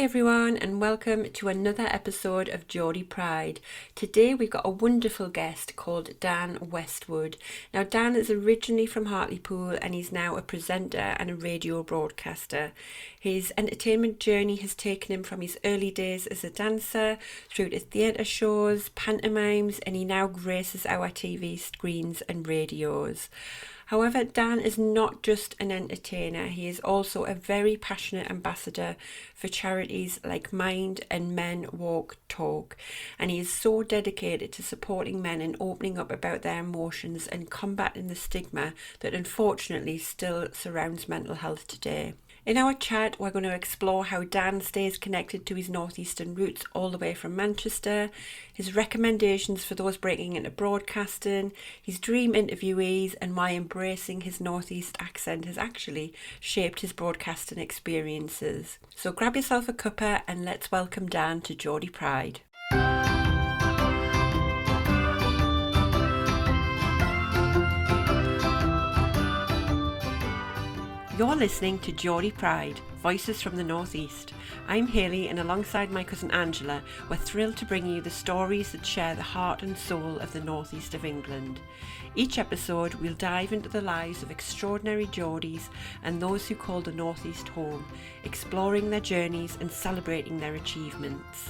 Hi everyone and welcome to another episode of Geordie Pride. Today we've got a wonderful guest called Dan Westwood. Now Dan is originally from Hartlepool and he's now a presenter and a radio broadcaster. His entertainment journey has taken him from his early days as a dancer through to theatre shows, pantomimes, and he now graces our TV screens and radios. However, Dan is not just an entertainer, he is also a very passionate ambassador for charities like Mind and Men Walk Talk, and he is so dedicated to supporting men and opening up about their emotions and combating the stigma that unfortunately still surrounds mental health today. In our chat, we're going to explore how Dan stays connected to his Northeastern roots all the way from Manchester, his recommendations for those breaking into broadcasting, his dream interviewees, and why embracing his Northeast accent has actually shaped his broadcasting experiences. So grab yourself a cuppa and let's welcome Dan to Geordie Pride. You're listening to Geordie Pride, Voices from the Northeast. I'm Hayley and alongside my cousin Angela, we're thrilled to bring you the stories that share the heart and soul of the Northeast of England. Each episode we'll dive into the lives of extraordinary Geordies and those who call the Northeast home, exploring their journeys and celebrating their achievements.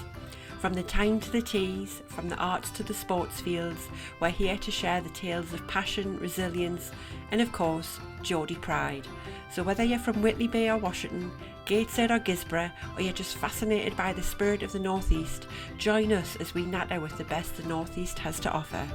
From the time to the teas, from the arts to the sports fields, we're here to share the tales of passion, resilience, and of course, Geordie Pride. So whether you're from Whitley Bay or Washington, Gateshead or Gisborough, or you're just fascinated by the spirit of the Northeast, join us as we natter with the best the Northeast has to offer.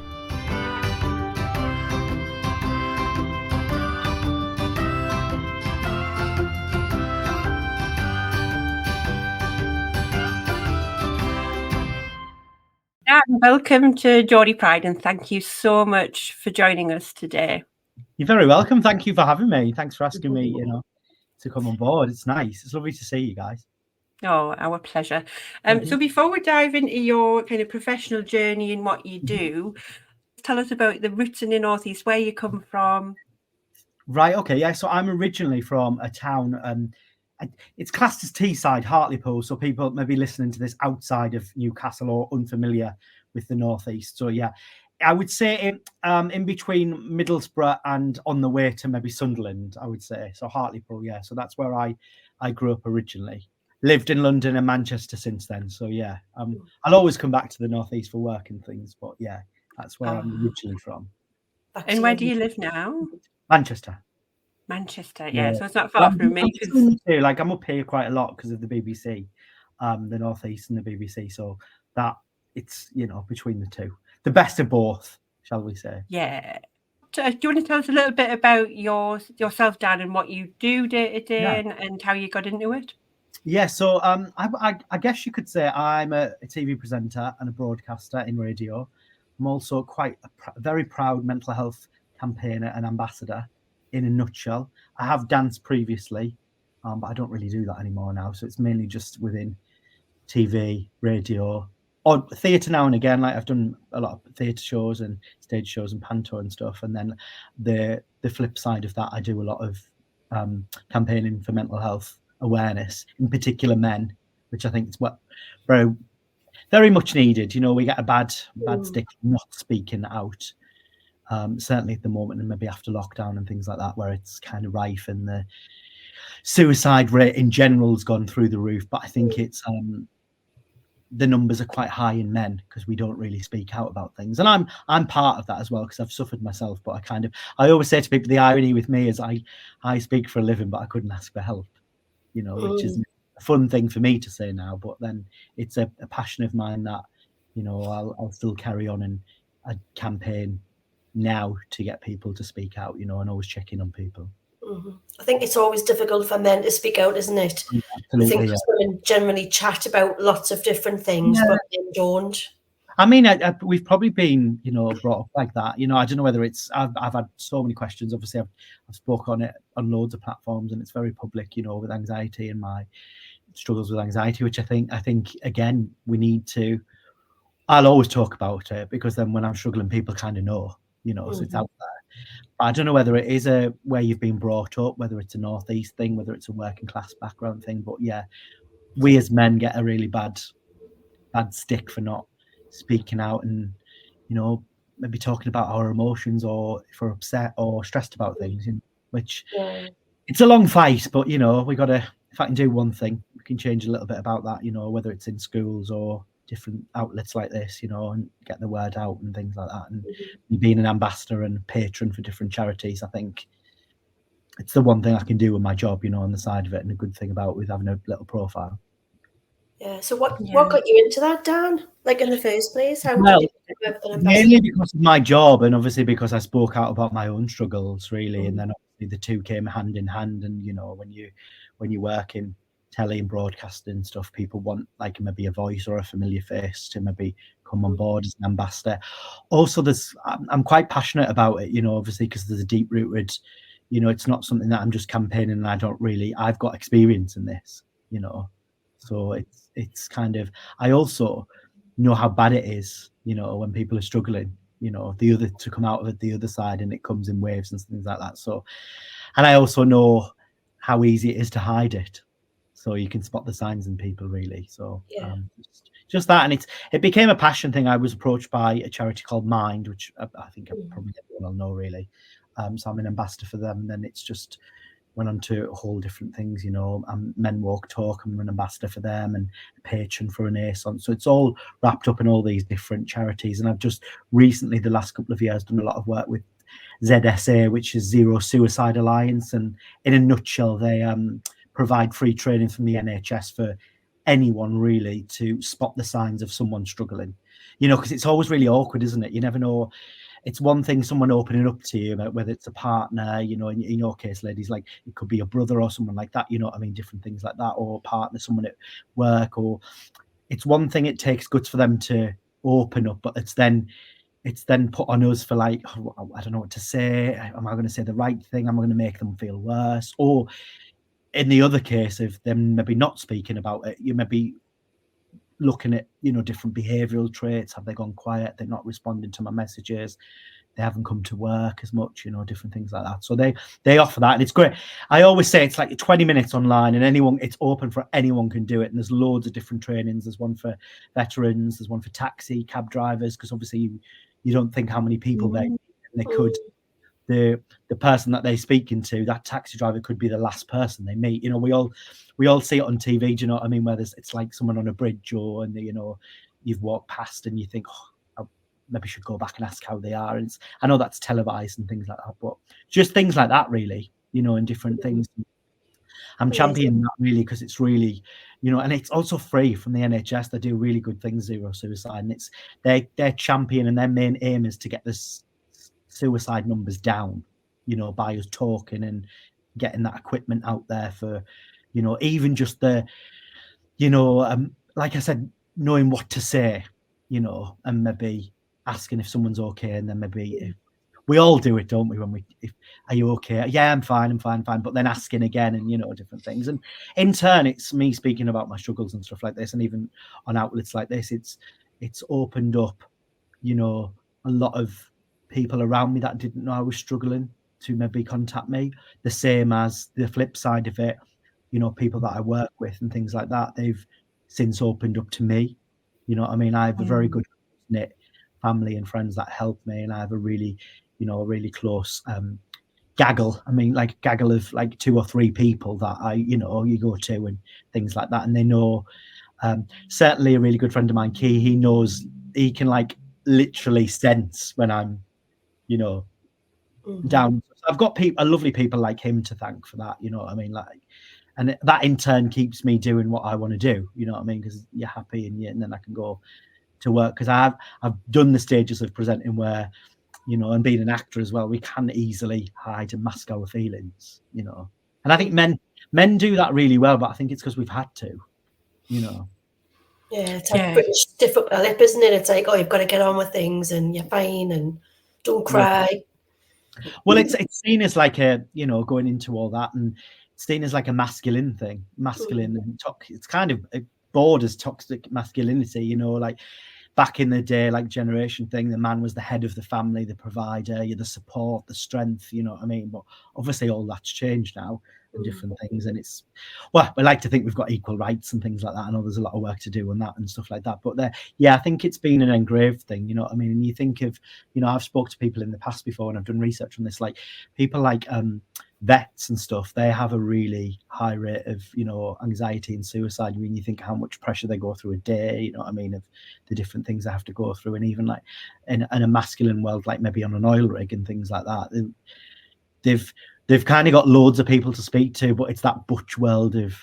Dan, welcome to Geordie Pride and thank you so much for joining us today. You're very welcome. Thank you for having me. Thanks for asking me, to come on board. It's nice. It's lovely to see you guys. Oh, our pleasure. So before we dive into your kind of professional journey and what you do, tell us about the roots in the Northeast, where you come from. Right. Okay. Yeah. So I'm originally from a town. It's classed as Teesside, Hartlepool. So people maybe listening to this outside of Newcastle or unfamiliar with the Northeast. So yeah, I would say in between Middlesbrough and on the way to maybe Sunderland, I would say. So Hartlepool. Yeah. So that's where I grew up originally. Lived in London and Manchester since then. So yeah, I'll always come back to the Northeast for work and things. But yeah, that's where I'm originally from. And where do you live now? Manchester. Manchester, yeah. So it's not far from me. Like I'm up here quite a lot because of the BBC, the Northeast and the BBC. So that it's between the two, the best of both, shall we say? Yeah. Do you want to tell us a little bit about yourself, Dan, and what you do day to day and how you got into it? Yeah. So I guess you could say I'm a TV presenter and a broadcaster in radio. I'm also quite a very proud mental health campaigner and ambassador. In a nutshell, I have danced previously, but I don't really do that anymore now. So it's mainly just within TV, radio, or theatre now and again. Like I've done a lot of theatre shows and stage shows and panto and stuff. And then the flip side of that, I do a lot of campaigning for mental health awareness, in particular men, which I think is what very, very much needed. We get a bad stick not speaking out. Certainly at the moment and maybe after lockdown and things like that, where it's kind of rife and the suicide rate in general has gone through the roof. But I think it's the numbers are quite high in men because we don't really speak out about things. And I'm part of that as well because I've suffered myself. But I always say to people, the irony with me is I speak for a living, but I couldn't ask for help, which is a fun thing for me to say now. But then it's a passion of mine that, I'll still carry on and I campaign now to get people to speak out, and always check in on people. I think it's always difficult for men to speak out, isn't it? I think women generally chat about lots of different things, but men don't. I mean, we've probably been, brought up like that. I don't know whether it's. I've had so many questions. Obviously, I've spoken on it on loads of platforms, and it's very public. With anxiety and my struggles with anxiety, which I think again we need to. I'll always talk about it because then when I'm struggling, people kind of know. So it's out there. But I don't know whether it is where you've been brought up, whether it's a Northeast thing, whether it's a working class background thing. But yeah, we as men get a really bad stick for not speaking out and, you know, maybe talking about our emotions, or if we're upset or stressed about things, which it's a long fight, but, you know, we got to, if I can do one thing, we can change a little bit about that, you know, whether it's in schools or different outlets like this, you know, and get the word out and things like that. And being an ambassador and patron for different charities, I think it's the one thing I can do with my job, you know, on the side of it, and a good thing about with having a little profile. Yeah. So what got you into that, Dan? Like in the first place? How did you become an ambassador? Mainly because of my job, and obviously because I spoke out about my own struggles, really, and then obviously the two came hand in hand. And you know, when you work in telly and broadcasting and stuff, people want like maybe a voice or a familiar face to maybe come on board as an ambassador. Also, I'm quite passionate about it, you know, obviously because there's a deep rooted, you know, it's not something that I'm just campaigning and I've got experience in this, you know. So it's kind of, I also know how bad it is, you know, when people are struggling, you know, to come out of it the other side, and it comes in waves and things like that. So, and I also know how easy it is to hide it. So you can spot the signs in people, really. So just that, and it became a passion thing. I was approached by a charity called Mind, which I think probably everyone will know, really. So I'm an ambassador for them, and then it's just went on to whole different things, you know. Men Walk Talk, I'm an ambassador for them, and a patron for an ASON. So it's all wrapped up in all these different charities. And I've just recently, the last couple of years, done a lot of work with ZSA, which is Zero Suicide Alliance. And in a nutshell, they provide free training from the NHS for anyone really to spot the signs of someone struggling, you know, because it's always really awkward, isn't it? You never know. It's one thing someone opening up to you about whether it's a partner, you know, in your case, ladies, like it could be a brother or someone like that, you know what I mean? Different things like that, or a partner, someone at work, or it's one thing it takes guts for them to open up, but it's then put on us for like, oh, I don't know what to say. Am I going to say the right thing? Am I going to make them feel worse? Or in the other case of them maybe not speaking about it, you may be looking at, you know, different behavioral traits. Have they gone quiet? They're not responding to my messages. They haven't come to work as much, you know, different things like that. So they offer that, and it's great. I always say it's like 20 minutes online, and it's open for anyone can do it. And there's loads of different trainings. There's one for veterans. There's one for taxi cab drivers, because obviously you don't think how many people they could. The person that they're speaking to, that taxi driver, could be the last person they meet. You know, we all see it on TV. Do you know what I mean? Where it's like someone on a bridge, or and you know, you've walked past and you think, oh, I maybe should go back and ask how they are. And I know that's televised and things like that, but just things like that, really, you know, and different things. I'm championing that really because it's really, you know, and it's also free from the NHS. They do really good things, Zero Suicide, and it's their champion and their main aim is to get this suicide numbers down, you know, by us talking and getting that equipment out there for, you know, even just the, you know, like I said, knowing what to say, you know, and maybe asking if someone's okay, and then maybe we all do it, don't we? When are you okay? Yeah, I'm fine. But then asking again, and you know, different things. And in turn, it's me speaking about my struggles and stuff like this, and even on outlets like this, it's opened up, you know, a lot of people around me that didn't know I was struggling to maybe contact me. The same as the flip side of it, you know, people that I work with and things like that, they've since opened up to me. You know what I mean? I have a very good knit family and friends that help me, and I have a really, you know, a really close gaggle. I mean, like gaggle of like 2 or 3 people that you go to and things like that, and they know. Certainly, a really good friend of mine, Key, he knows, he can like literally sense when I'm, you know, down. I've got lovely people like him to thank for that, you know what I mean? Like, and that in turn keeps me doing what I want to do, you know what I mean? Because you're happy, and then I can go to work, because I've done the stages of presenting where, you know, and being an actor as well, we can easily hide and mask our feelings, you know. And I think men do that really well, but I think it's because we've had to, you know. Yeah, it's like British stiff upper lip, isn't it? It's like, oh, you've got to get on with things, and you're fine, and don't cry. Yeah. Well, it's seen as like a, you know, going into all that, and it's seen as like a masculine thing, and it's kind of, it borders toxic masculinity, you know, like back in the day, like generation thing, the man was the head of the family, the provider, you're the support, the strength, you know what I mean? But obviously all that's changed now. and different things. And it's, well, we like to think we've got equal rights and things like that. I know there's a lot of work to do on that and stuff like that. But yeah, I think it's been an engraved thing, you know what I mean? And you think of, you know, I've spoke to people in the past before and I've done research on this, like people like vets and stuff, they have a really high rate of, you know, anxiety and suicide. I mean, you think how much pressure they go through a day, you know what I mean, of the different things they have to go through. And even like in a masculine world, like maybe on an oil rig and things like that, they've kind of got loads of people to speak to, but it's that butch world of,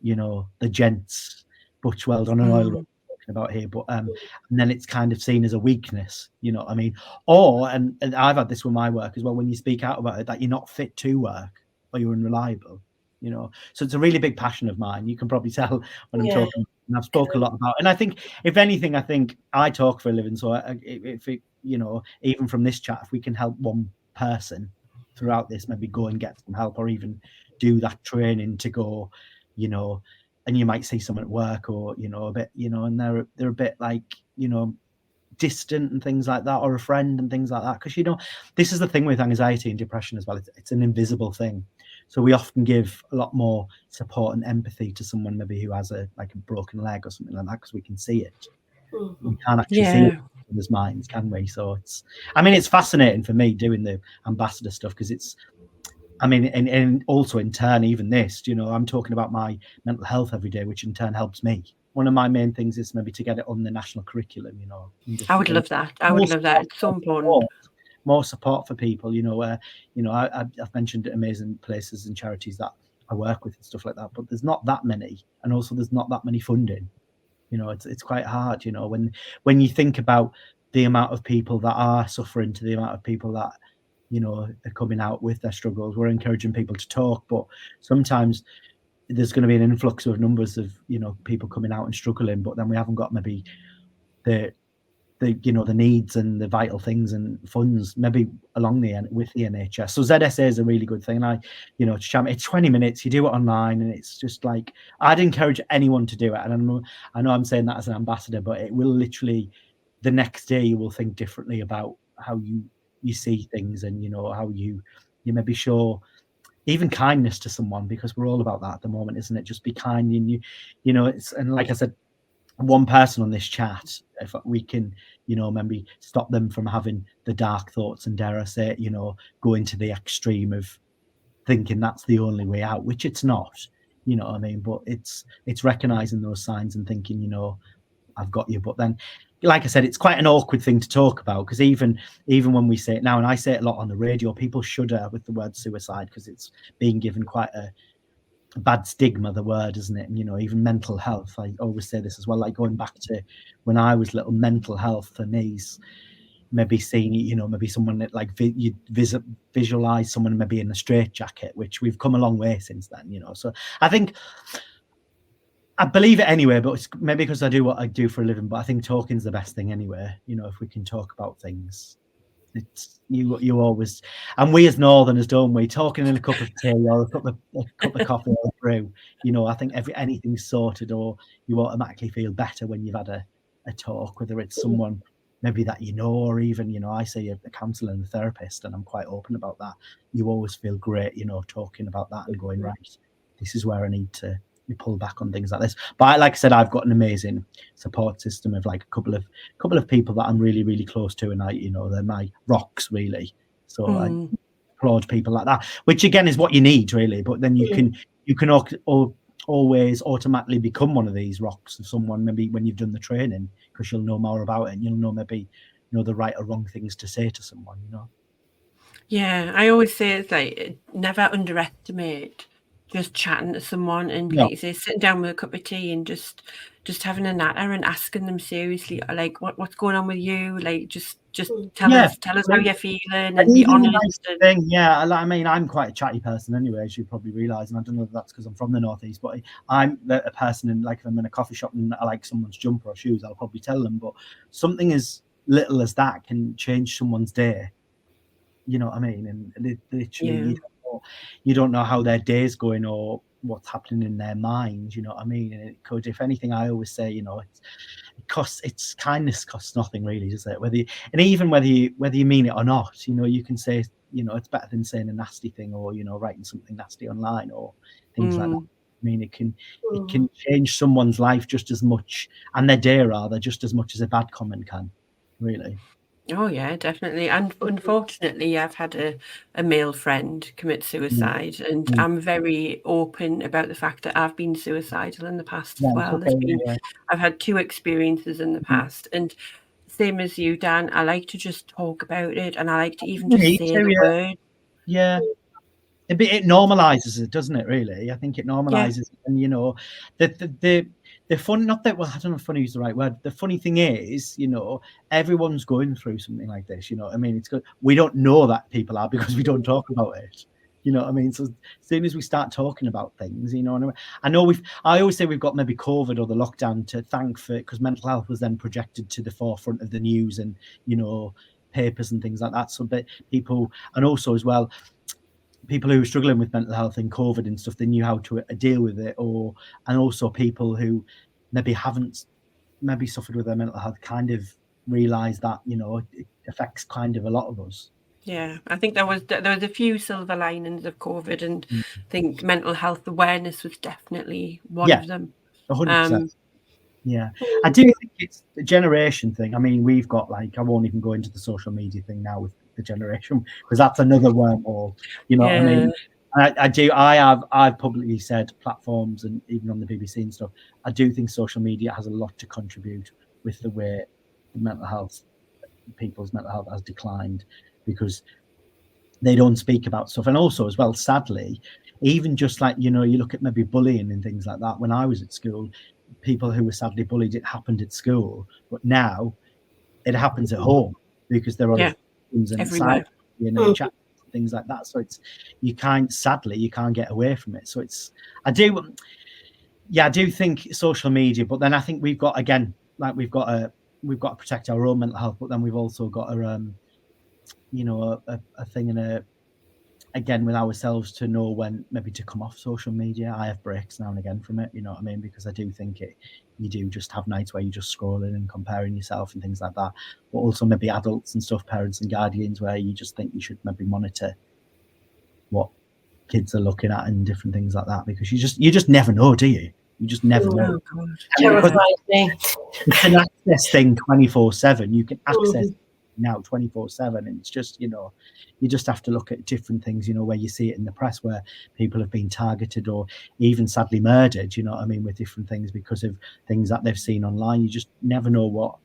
you know, the gents butch world on an oil rig talking about here. But and then it's kind of seen as a weakness, you know what I mean? Or and I've had this with my work as well, when you speak out about it, that you're not fit to work or you're unreliable, you know. So it's a really big passion of mine. You can probably tell when I'm talking, and I've spoken a lot about, and I think if anything, I think I talk for a living, so if it, you know, even from this chat, if we can help one person throughout this, maybe go and get some help, or even do that training to go, you know, and you might see someone at work, or, you know, a bit, you know, and they're a bit like, you know, distant and things like that, or a friend and things like that. Because, you know, this is the thing with anxiety and depression as well, it's an invisible thing. So we often give a lot more support and empathy to someone maybe who has a broken leg or something like that, because we can see it. We can't actually see it in his minds, can we? So it's, I mean, it's fascinating for me doing the ambassador stuff, because it's, I mean, and also in turn, even this, you know, I'm talking about my mental health every day, which in turn helps me. One of my main things is maybe to get it on the national curriculum, you know. I would love that. I would love that. It's so important. More support for people, you know, where, you know, I've mentioned amazing places and charities that I work with and stuff like that, but there's not that many, and also there's not that many funding. You know, it's quite hard, you know, when you think about the amount of people that are suffering to the amount of people that, you know, are coming out with their struggles. We're encouraging people to talk, but sometimes there's going to be an influx of numbers of, you know, people coming out and struggling, but then we haven't got maybe the you know, the needs and the vital things and funds maybe along with the NHS. So ZSA is a really good thing. You know, it's 20 minutes, you do it online, and it's just like, I'd encourage anyone to do it. And I know I'm saying that as an ambassador, but it will literally, the next day you will think differently about how you see things, and, you know, how you maybe show even kindness to someone, because we're all about that at the moment, isn't it? Just be kind, and you know, it's, and like I said, one person on this chat, if we can, you know, maybe stop them from having the dark thoughts, and dare I say, you know, go into the extreme of thinking that's the only way out, which it's not, you know what I mean? But it's recognizing those signs and thinking, you know, I've got you. But then, like I said, it's quite an awkward thing to talk about, because even when we say it now, and I say it a lot on the radio, people shudder with the word suicide, because it's being given quite a bad stigma, the word, isn't it? And, you know, even mental health, I always say this as well, like going back to when I was little, mental health for me is maybe seeing, you know, maybe someone that, like, you visualize someone maybe in a straitjacket, which we've come a long way since then, you know. So I think I believe it anyway, but it's maybe because I do what I do for a living, but I think talking's the best thing anyway, you know. If we can talk about things, it's you always, and we as Northerners, don't we, talking in a cup of tea or a cup of coffee or a brew, you know, I think anything's sorted, or you automatically feel better when you've had a talk, whether it's someone maybe that, you know, or even, you know, I say a counsellor and a therapist, and I'm quite open about that. You always feel great, you know, talking about that and going, right, this is where I need to pull back on things like this. But like I said, I've got an amazing support system of like a couple of people that I'm really, really close to, and you know, they're my rocks, really. So I applaud people like that, which again is what you need, really. But then you can always automatically become one of these rocks of someone, maybe when you've done the training, because you'll know more about it, and you'll know maybe, you know, the right or wrong things to say to someone, you know. Yeah, I always say it's like, never underestimate just chatting to someone, and like you say, sitting down with a cup of tea and just having a natter and asking them seriously, like, what's going on with you, like just tell us how you're feeling, and be honest. I mean, I'm quite a chatty person anyway, as you probably realise, and I don't know if that's because I'm from the Northeast, but I'm a person, and like if I'm in a coffee shop and I like someone's jumper or shoes, I'll probably tell them. But something as little as that can change someone's day, you know what I mean? And literally, you don't know how their day's going or what's happening in their mind, you know what I mean? And it could, if anything, I always say, you know, kindness costs nothing, really, does it? Whether you mean it or not, you know, you can say it's better than saying a nasty thing or writing something nasty online or things like that. I mean, it can change someone's life just as much, and their day rather, just as much as a bad comment can, really. Oh yeah, definitely. And unfortunately, I've had a male friend commit suicide, and I'm very open about the fact that I've been suicidal in the past as well. I've had 2 experiences in the past, and same as you, Dan, I like to just talk about it, and I like to even just say the word. Yeah. It normalizes it, doesn't it, really? I think it normalizes it. And, the fun, not that, well, I don't know if funny is the right word. The funny thing is, everyone's going through something like this, I mean? It's good. We don't know that people are because we don't talk about it. You know what I mean? So as soon as we start talking about things, I know I always say we've got maybe COVID or the lockdown to thank for, because mental health was then projected to the forefront of the news and, papers and things like that. So that people, and also as well, people who were struggling with mental health and COVID and stuff, they knew how to deal with it, and also people who maybe haven't suffered with their mental health kind of realize that, it affects kind of a lot of us. Yeah, I think there was a few silver linings of COVID, and I think mental health awareness was definitely one of them. 100%. Yeah, I do think it's a generation thing. I mean, we've got I won't even go into the social media thing now with the generation, because that's another wormhole. You know what I mean? I've publicly said platforms and even on the BBC and stuff, I do think social media has a lot to contribute with the way people's mental health has declined, because they don't speak about stuff. And also as well, sadly, even just you look at maybe bullying and things like that. When I was at school, people who were sadly bullied, it happened at school, but now it happens at home because there are things inside, chat, things like that. So you can't get away from it. So I do think social media, but then I think we've got, again, we've got to protect our own mental health, but then we've also got a thing again with ourselves to know when maybe to come off social media. I have breaks now and again from it, you know what I mean? Because I do think you do just have nights where you're just scrolling and comparing yourself and things like that. But also maybe adults and stuff, parents and guardians, where you just think you should maybe monitor what kids are looking at and different things like that, because you just never know, do you? You just never know. Terrifies me. It's an access thing 24/7. You can access now 24/7, and it's just, you just have to look at different things, where you see it in the press where people have been targeted or even sadly murdered, you know what I mean, with different things because of things that they've seen online. You just never know what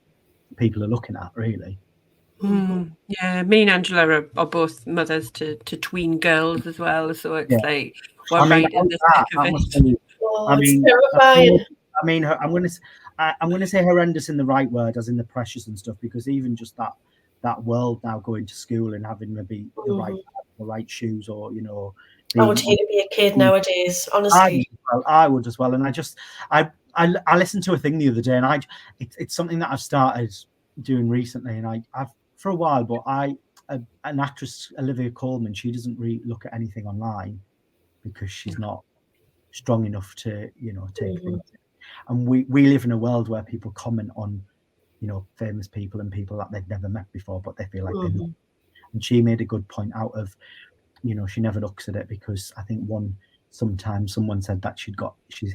people are looking at, really. Yeah, me and Angela are both mothers to tween girls as well, so it's we're right in the thick of it. Terrifying. I mean, I'm going to say horrendous in the right word, as in the precious and stuff, because even just that world now, going to school and having maybe the right shoes, or I would hate to be a kid nowadays, honestly. I would as well. And I listened to a thing the other day, and it's something that I've started doing recently, and I've for a while, but an actress, Olivia Colman, she doesn't really look at anything online because she's not strong enough to take things. And we live in a world where people comment on famous people and people that they've never met before, but they feel like they know. And she made a good point out of she never looks at it because I think sometimes someone said that she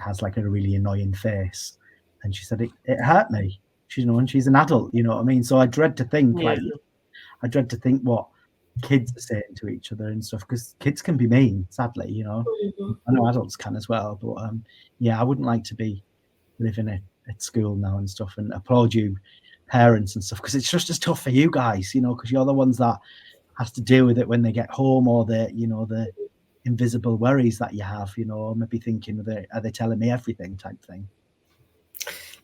has like a really annoying face, and she said it hurt me. And she's an adult, you know what I mean? So I dread to think what kids are saying to each other and stuff, because kids can be mean, sadly, I know adults can as well, but I wouldn't like to be living at school now and stuff. And applaud you parents and stuff, because it's just as tough for you guys, because you're the ones that has to deal with it when they get home, or the invisible worries that you have, maybe thinking, are they telling me everything type thing.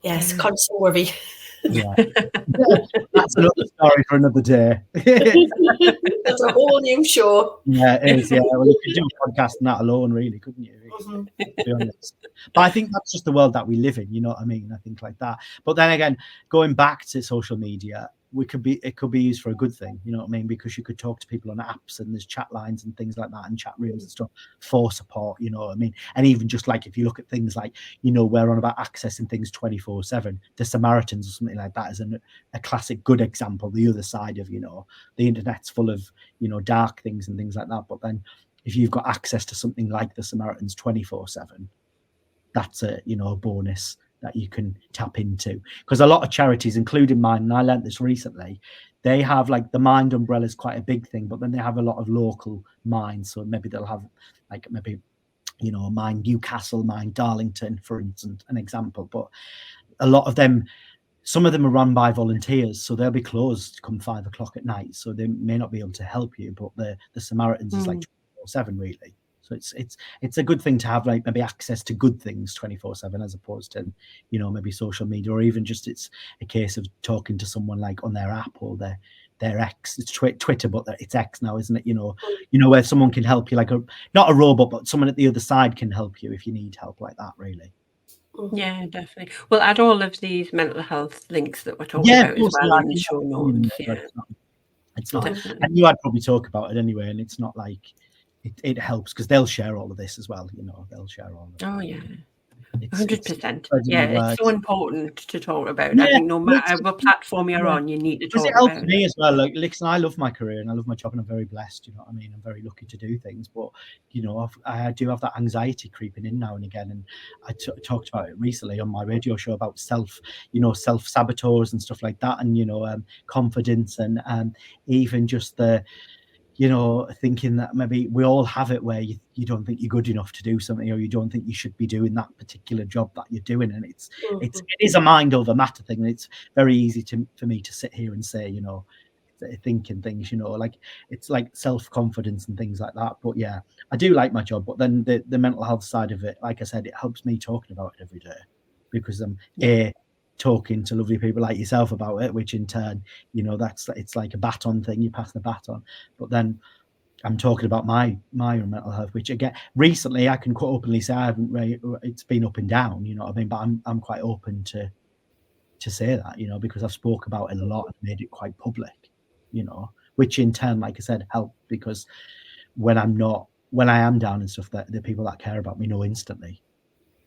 Yes, constant worry. Yeah. That's another story for another day. That's a whole new show. Yeah, it is. Yeah, well, you could do a podcast on that alone, really, couldn't you? To be honest. But I think that's just the world that we live in. You know what I mean? I think like that. But then again, going back to social media, it could be used for a good thing, you know what I mean? Because you could talk to people on apps, and there's chat lines and things like that, and chat rooms and stuff for support, you know what I mean? And even just like if you look at things like, you know, we're on about accessing things 24/7, the Samaritans or something like that is a classic good example. The other side of, you know, the internet's full of, you know, dark things and things like that, but then if you've got access to something like the Samaritans 24/7, that's a, you know, a bonus that you can tap into. Because a lot of charities, including mine, and I learned this recently, they have like the Mind umbrella is quite a big thing, but then they have a lot of local minds. So maybe they'll have like maybe, you know, Mind Newcastle, Mind Darlington, for instance, an example. But a lot of them, some of them are run by volunteers, so they'll be closed come 5 o'clock at night. So they may not be able to help you, but the Samaritans is like 24/7 really. So it's a good thing to have, like maybe access to good things 24/7, as opposed to, you know, maybe social media, or even just it's a case of talking to someone like on their app or their X. It's Twitter, but it's X now, isn't it? You know, where someone can help you, like not a robot, but someone at the other side can help you if you need help like that, really. Yeah, definitely. We'll add all of these mental health links that we're talking about as well in the show notes. It's not. I knew I'd probably talk about it anyway, and it's not like it helps because they'll share all of this as well. You know, they'll share all of it. Oh yeah. 100%. Yeah, it's so important to talk about. I think no matter what platform you're on, you need to talk about it. It helps me as well. Like, listen, I love my career and I love my job, and I'm very blessed. You know what I mean? I'm very lucky to do things, but you know, I do have that anxiety creeping in now and again. And I talked about it recently on my radio show about self-saboteurs and stuff like that, and you know, confidence, and even just the, you know, thinking that maybe we all have it where you don't think you're good enough to do something, or you don't think you should be doing that particular job that you're doing. And it is a mind over matter thing. And it's very easy for me to sit here and say, you know, thinking things, you know, like it's like self-confidence and things like that. But yeah, I do like my job. But then the mental health side of it, like I said, it helps me talking about it every day, because I'm talking to lovely people like yourself about it, which in turn, you know, it's like a baton thing, you pass the baton. But then I'm talking about my mental health, which again recently I can quite openly say I haven't really, it's been up and down, you know what I mean, but I'm quite open to say that, you know, because I've spoke about it a lot and made it quite public, you know, which in turn, like I said, helped, because when I am down and stuff, that the people that care about me know instantly.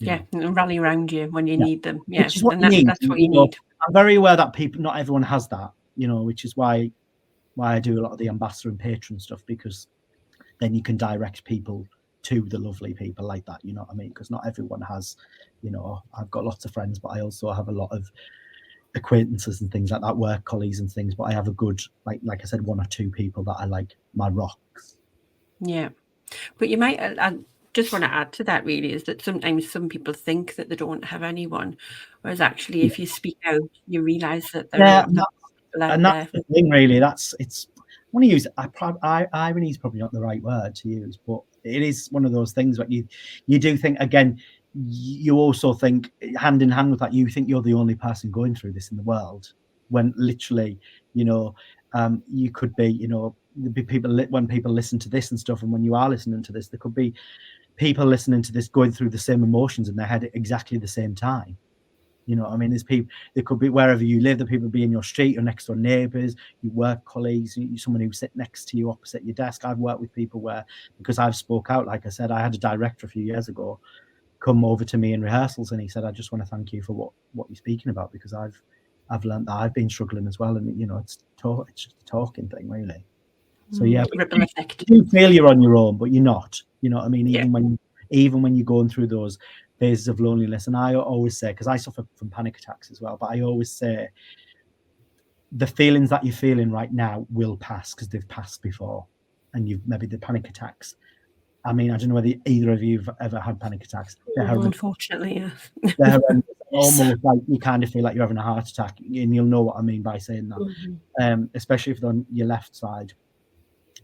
And rally around you when you need them. Yeah, which is what that's what you need. I'm very aware that not everyone has that, you know, which is why I do a lot of the ambassador and patron stuff, because then you can direct people to the lovely people like that, you know what I mean? Because not everyone has, you know, I've got lots of friends, but I also have a lot of acquaintances and things like that, work colleagues and things, but I have a good, like I said, 1 or 2 people that I like, my rocks. Yeah, but you might, I just want to add to that really, is that sometimes some people think that they don't have anyone, whereas actually if you speak out, you realize that there are people out that's there. the thing really, I want to use irony is probably not the right word to use, but it is one of those things that you do think, again, you also think hand in hand with that, you think you're the only person going through this in the world, when literally, you know, you could be, you know, there'd be people when people listen to this and stuff, and when you are listening to this, there could be people listening to this going through the same emotions in their head at exactly the same time. You know what I mean? There's people, there could be wherever you live, the people be in your street, your next door neighbours, your work colleagues, someone who sit next to you opposite your desk. I've worked with people where, because I've spoke out, like I said, I had a director a few years ago come over to me in rehearsals, and he said, I just want to thank you for what you're speaking about, because I've learned that I've been struggling as well. And, you know, it's just a talking thing, really. So yeah, ripple effect. You feel you're on your own, but you're not. You know what I mean? Even when you're going through those phases of loneliness, and I always say, because I suffer from panic attacks as well, but I always say the feelings that you're feeling right now will pass, because they've passed before, and maybe the panic attacks. I mean, I don't know whether either of you've ever had panic attacks. Unfortunately, yeah. They're almost like you kind of feel like you're having a heart attack, and you'll know what I mean by saying that. Especially if they're on your left side.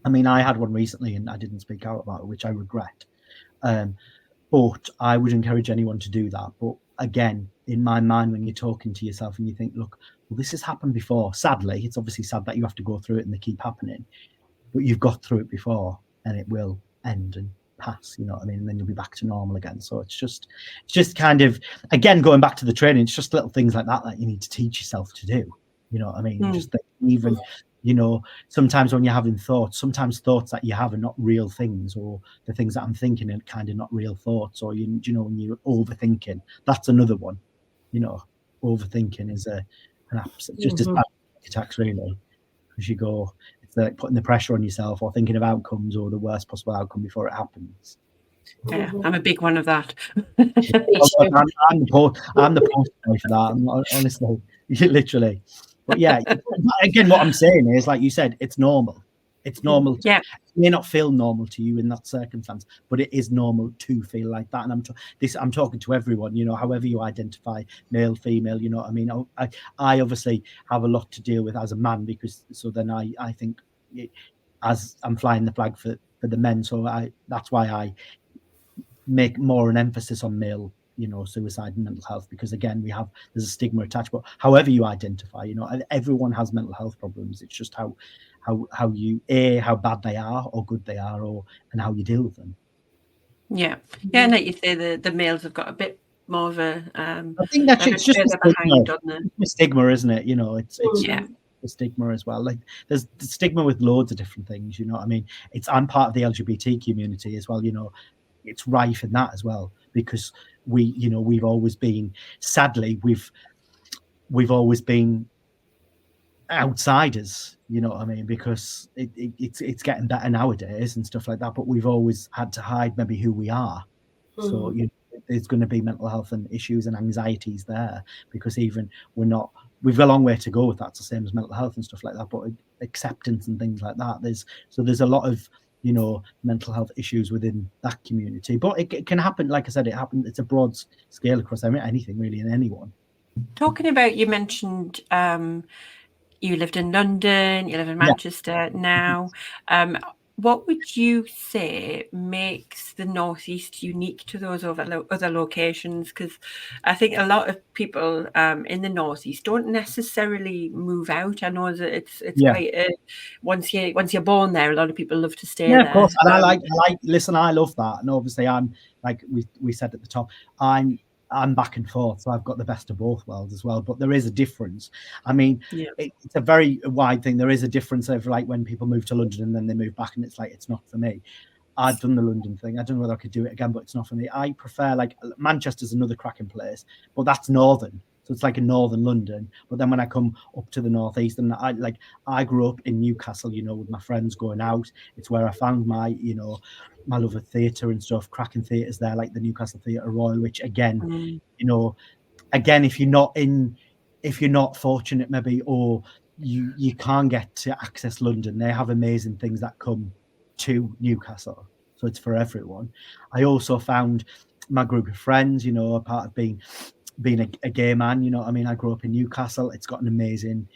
I mean, I had one recently and I didn't speak out about it, which I regret. But I would encourage anyone to do that. But again, in my mind, when you're talking to yourself and you think, look, well, this has happened before. Sadly, it's obviously sad that you have to go through it and they keep happening. But you've got through it before, and it will end and pass, you know what I mean? And then you'll be back to normal again. So it's just kind of, again, going back to the training, it's just little things like that you need to teach yourself to do. You know what I mean? Just that even, you know, sometimes when you're having thoughts, sometimes thoughts that you have are not real things, or the things that I'm thinking are kind of not real thoughts, or you know, when you're overthinking, that's another one. You know, overthinking is an just as bad as attacks, really, because you go, it's like putting the pressure on yourself or thinking of outcomes or the worst possible outcome before it happens. Yeah, I'm a big one of that. I'm the poster boy for that. Honestly, literally. But yeah, again, what I'm saying is, like you said, it's normal. It's normal. Yeah. It may not feel normal to you in that circumstance, but it is normal to feel like that. And I'm talking to everyone, you know, however you identify, male, female, you know what I mean? I obviously have a lot to deal with as a man, because so then I think, as I'm flying the flag for the men, so that's why I make more an emphasis on male, you know, suicide and mental health, because again, there's a stigma attached. But however you identify, you know, everyone has mental health problems. It's just how bad they are or good they are, and how you deal with them. Yeah, and like you say, the males have got a bit more of a I think that's it's just a stigma, isn't it? You know, it's a stigma as well. Like there's the stigma with loads of different things, you know what I mean? I'm part of the LGBT community as well, you know. It's rife in that as well, because we've always been, sadly, we've always been outsiders, you know what I mean, because it's getting better nowadays and stuff like that, but we've always had to hide maybe who we are. So you know, there's going to be mental health and issues and anxieties there, because even we've got a long way to go with that. It's the same as mental health and stuff like that, but acceptance and things like that, there's a lot of, you know, mental health issues within that community. But it can happen, like I said, it's a broad scale across anything really, and anyone. Talking about, you mentioned you lived in London, you live in Manchester now. What would you say makes the Northeast unique to those other locations? Because I think a lot of people in the Northeast don't necessarily move out. I know that it's quite once you're born there, a lot of people love to stay there. Of course. And I love that. And obviously, I'm, like we said at the top, I'm back and forth, so I've got the best of both worlds as well. But there is a difference. I mean, it's a very wide thing. There is a difference of, like, when people move to London and then they move back, and it's like, it's not for me. I've done the London thing. I don't know whether I could do it again, but it's not for me. I prefer, like, Manchester's another cracking place, but that's northern. So it's like a northern London. But then when I come up to the Northeast, and I grew up in Newcastle, you know, with my friends going out. It's where I found my, you know, my love of theatre and stuff, cracking theatres there, like the Newcastle Theatre Royal, which again, you know, again, if you're not fortunate maybe, or you can't get to access London, they have amazing things that come to Newcastle. So it's for everyone. I also found my group of friends, you know, a part of being a gay man, you know what I mean? I grew up in Newcastle. It's got an amazing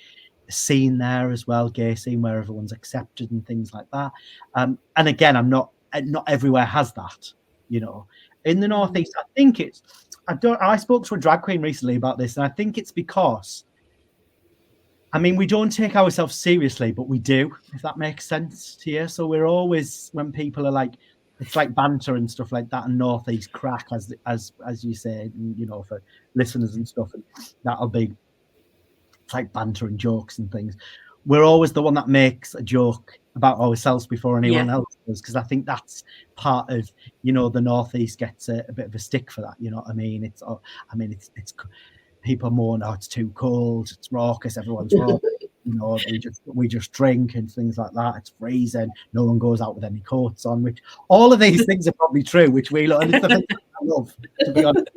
scene there as well, gay scene, where everyone's accepted and things like that. And again, not everywhere has that, you know. In the Northeast, I think I spoke to a drag queen recently about this, and I think it's because, I mean, we don't take ourselves seriously, but we do, if that makes sense to you. So we're always, when people are like, it's like banter and stuff like that, and Northeast crack, as you say, you know, for listeners and stuff, and that'll be, it's like banter and jokes and things. We're always the one that makes a joke about ourselves before anyone else does, because I think that's part of, you know, the Northeast gets a bit of a stick for that, you know what I mean? It's people moan, oh, it's too cold, it's raucous, everyone's raucous, you know, we just drink and things like that. It's freezing, no one goes out with any coats on, which all of these things are probably true, which we love, and it's the thing I love, to be honest.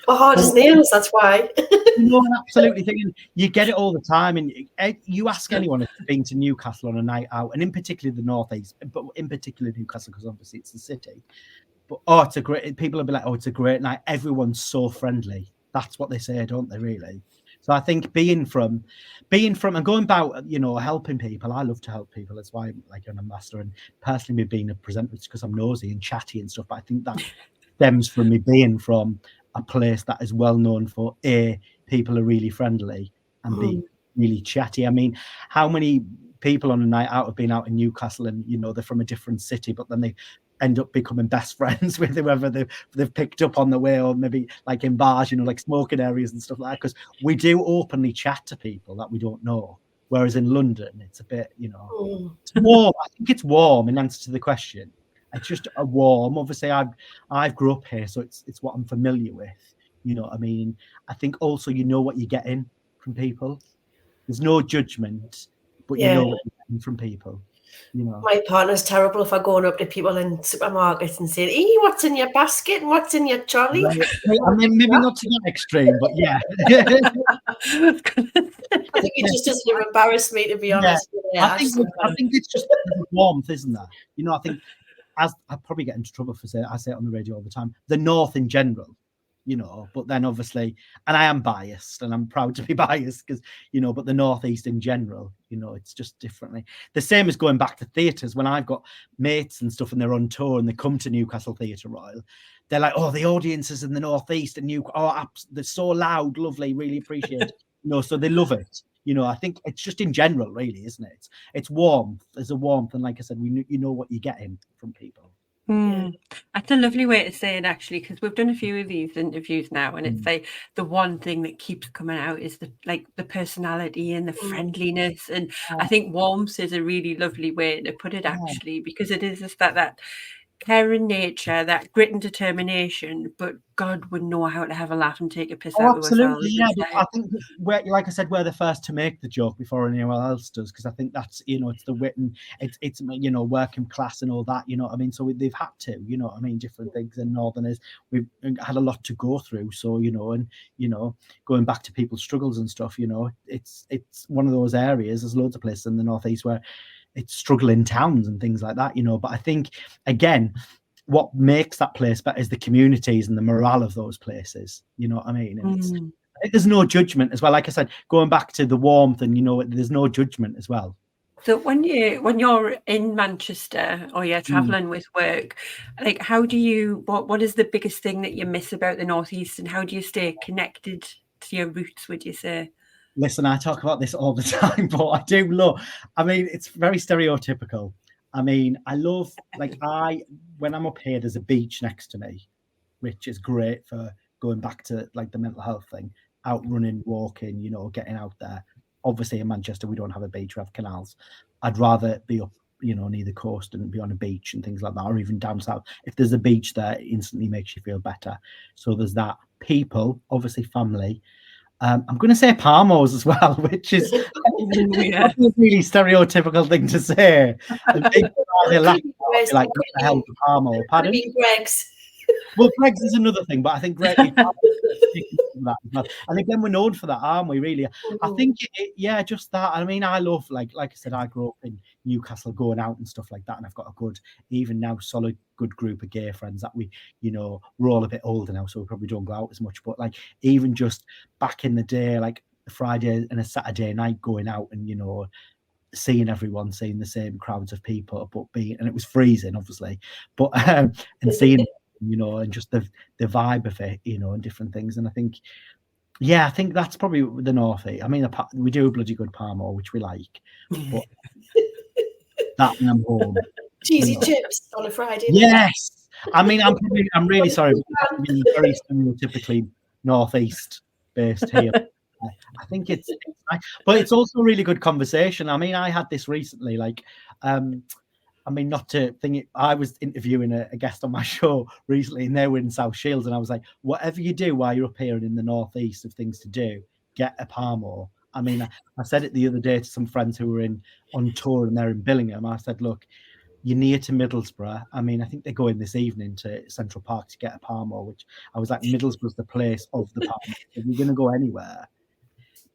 We're hard as nails, that's why. No, absolutely. Thinking, you get it all the time, and you ask anyone if they've been to Newcastle on a night out, and in particular the Northeast, but in particular Newcastle, because obviously it's the city. But people will be like, oh, it's a great night. Everyone's so friendly. That's what they say, don't they, really? So I think being from and going about, you know, helping people, I love to help people. That's why I'm like an ambassador, and personally me being a presenter, it's because I'm nosy and chatty and stuff. But I think that stems from me being from a place that is well known for people are really friendly and being really chatty. I mean, how many people on a night out have been out in Newcastle, and, you know, they're from a different city, but then they end up becoming best friends with whoever they've picked up on the way, or maybe like in bars, like smoking areas and stuff like that, because we do openly chat to people that we don't know. Whereas in London, it's a bit, it's warm. I think it's warm in answer to the question. It's just a warm. Obviously, I've grew up here, so it's what I'm familiar with. You know what I mean? I think also you know what you're getting from people. There's no judgment, but you know what you're getting from people. My partner's terrible if I go up to people in supermarkets and say, what's in your basket and what's in your trolley? Right. I mean, maybe not to that extreme, but yeah. I think it just doesn't embarrass me, to be honest. I think it's just warmth, isn't there? I think, as I probably get into trouble for saying, I say it on the radio all the time, the North in general, but then obviously, and I am biased and I'm proud to be biased because, but the Northeast in general, it's just differently. The same as going back to theatres. When I've got mates and stuff and they're on tour and they come to Newcastle Theatre Royal, they're like, oh, the audiences in the Northeast and they're so loud, lovely, really appreciate it. So they love it. I think it's just in general, really, isn't it? It's warmth. There's a warmth. And like I said, you know what you're getting from people. That's a lovely way to say it, actually, because we've done a few of these interviews now, and it's like the one thing that keeps coming out is the personality and the friendliness, and I think warmth is a really lovely way to put it, actually, because it is just that caring nature, that grit and determination, but God would know how to have a laugh and take a piss out of us. Absolutely, yeah. But I think like I said, we're the first to make the joke before anyone else does, because I think that's it's the wit and it's working class and all that. I mean, so they've had to, different things. And Northerners, we've had a lot to go through. So and going back to people's struggles and stuff. It's one of those areas. There's loads of places in the Northeast where it's struggling towns and things like that, but I think, again, what makes that place better is the communities and the morale of those places, you know what I mean? And there's no judgment as well. Like I said, going back to the warmth and, there's no judgment as well. So when you're in Manchester or you're traveling with work, like how do you, what is the biggest thing that you miss about the Northeast, and how do you stay connected to your roots, would you say? Listen, I talk about this all the time, but I do love, I mean, it's very stereotypical. I mean, I love, when I'm up here, there's a beach next to me, which is great for going back to the mental health thing, out running, walking, getting out there. Obviously in Manchester, we don't have a beach, we have canals. I'd rather be up, near the coast and be on a beach and things like that, or even down south. If there's a beach there, it instantly makes you feel better. So there's that. People, obviously family. I'm going to say Palmos as well, which is a really stereotypical thing to say. And people are like, what the hell is a Palmo? Pardon? Greg's. Well, Greg's is another thing, but I think Greg is that as well. And again, we're known for that, aren't we? Really, I think, just that. I mean, I love, like I said, I grew up in Newcastle, going out and stuff like that, and I've got a good, even now, solid, good group of gay friends that we, we're all a bit older now, so we probably don't go out as much. But even just back in the day, like a Friday and a Saturday night, going out and seeing everyone, seeing the same crowds of people, and it was freezing, obviously, but and seeing. And just the vibe of it, and different things. And I think, I think that's probably the Northie. I mean, we do a bloody good Palmo, which we like, but that and I'm home. Cheesy chips on a Friday. Yes. I mean, I'm really sorry, but I'm being very stereotypically Northeast based here. I think it's nice, but it's also a really good conversation. I mean, I had this recently, I mean, not to think it, I was interviewing a guest on my show recently, and they were in South Shields, and I was like, whatever you do while you're up here and in the Northeast of things to do, get a Palmo. I mean, I said it the other day to some friends who were on tour and they're in Billingham. I said, look, you're near to Middlesbrough. I mean, I think they're going this evening to Central Park to get a Palmo, which I was like, Middlesbrough's the place of the Palmo. If you're going to go anywhere.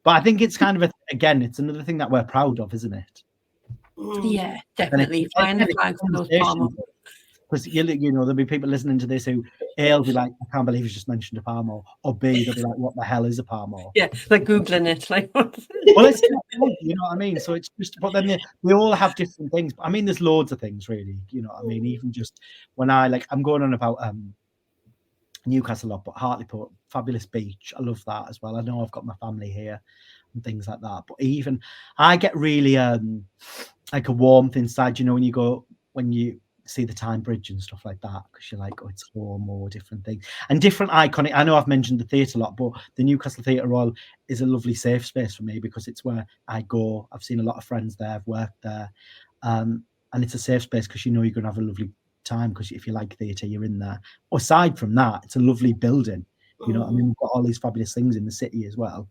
But I think it's kind of, again, it's another thing that we're proud of, isn't it? Yeah, definitely. Find the flags for those Palmos. Because there'll be people listening to this who A will be like, I can't believe you just mentioned a Palmo, or B they'll be like, what the hell is a Palmo? Yeah, like googling it, well, it's you know what I mean. So it's just, but then they all have different things. I mean, there's loads of things really. You know what I mean? Even just when I'm going on about Newcastle a lot, but Hartlepool, fabulous beach. I love that as well. I know I've got my family here and things like that. But even I get really like a warmth inside, when you see the Tyne Bridge and stuff like that, because you're like, oh, it's home, or different things and different iconic. I know I've mentioned the theatre a lot, but the Newcastle Theatre Royal is a lovely safe space for me, because it's where I go. I've seen a lot of friends there, I've worked there, and it's a safe space because you know you're going to have a lovely time, because if you like theatre, you're in there. Aside from that, it's a lovely building. You know, I mean, we've got all these fabulous things in the city as well.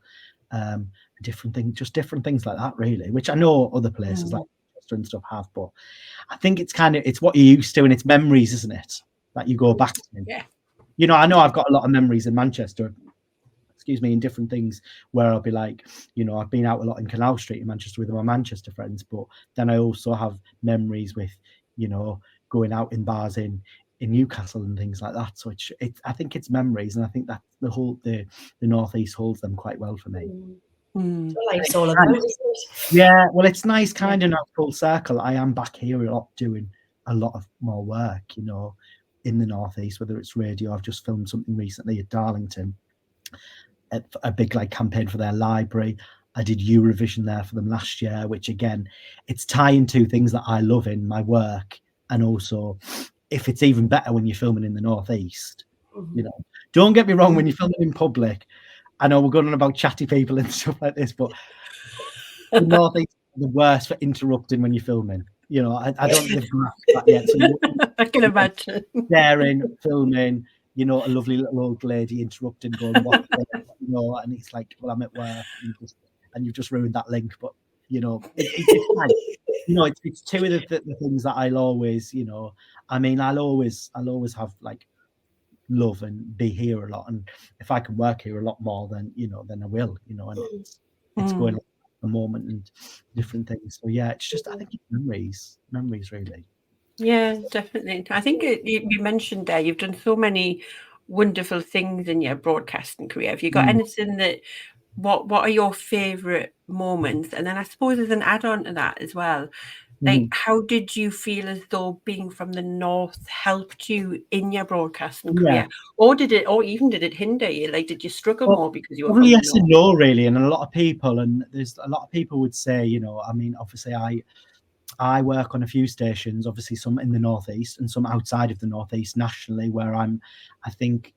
Different things like that, really, which I know other places like Manchester and stuff have, but I think it's what you're used to, and it's memories, isn't it, that you go back to. Yeah. You know, I know I've got a lot of memories in Manchester, in different things, where I'll be like, you know, I've been out a lot in Canal Street in Manchester with my Manchester friends, but then I also have memories with, you know, going out in bars in Newcastle and things like that. So I think it's memories, and I think that the Northeast holds them quite well for me. Life's all about, isn't it? Yeah, well, it's nice, kind of now, full circle. I am back here a lot, doing a lot of more work, you know, in the Northeast, whether it's radio. I've just filmed something recently at Darlington, a big like campaign for their library. I did Eurovision there for them last year, which again, it's tying two things that I love in my work, and also if it's even better when you're filming in the Northeast. You know, don't get me wrong, when you're filming in public, I know we're going on about chatty people and stuff like this, but the Northeast are the worst for interrupting when you're filming. You know, I don't think they've grasped that yet. So I can imagine. Staring, filming, you know, a lovely little old lady interrupting, going, what? You know, and it's like, well, I'm at work, and you've just ruined that link. But, you know, it's nice. You know, it's two of the things that I'll always, you know, I mean, I'll always have like love and be here a lot, and if I can work here a lot more, then you know, then I will, you know, and it's going on at the moment and different things. So yeah, it's just, I think it's memories really. Yeah, definitely. I think you mentioned there you've done so many wonderful things in your broadcasting career. Have you got anything that what are your favorite moments? And then I suppose as an add-on to that as well, like how did you feel as though being from the north helped you in your broadcasting career? Or did it hinder you? Like, did you struggle more because you were from yes the north? and no, really. And a lot of people, there's a lot of people would say, you know, I mean, obviously I work on a few stations, obviously some in the Northeast and some outside of the Northeast nationally, where I think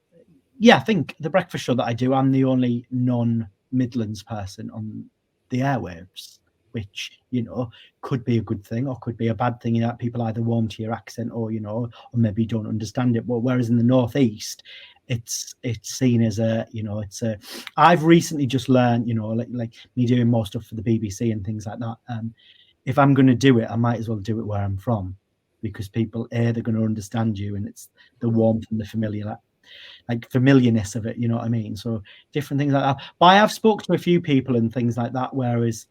the breakfast show that I do, I'm the only non-Midlands person on the airwaves, which, you know, could be a good thing or could be a bad thing, in that people either warm to your accent or, you know, or maybe don't understand it. But whereas in the Northeast, it's seen as I've recently just learned, you know, like me doing more stuff for the BBC and things like that. If I'm going to do it, I might as well do it where I'm from, because people, they're going to understand you, and it's the warmth and the familiarness of it, you know what I mean? So different things like that. But I have spoke to a few people and things like that, whereas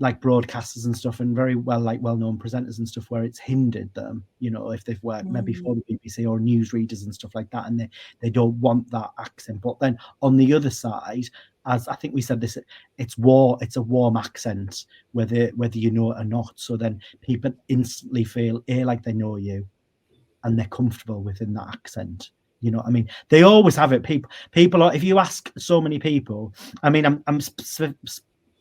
like broadcasters and stuff, and very well-known presenters and stuff, where it's hindered them, you know, if they've worked maybe for the BBC or newsreaders and stuff like that, and they don't want that accent. But then on the other side, as I think we said this, it's a warm accent, whether you know it or not. So then people instantly feel like they know you, and they're comfortable within that accent. You know what I mean? They always have it. People are, if you ask so many people, I mean, I'm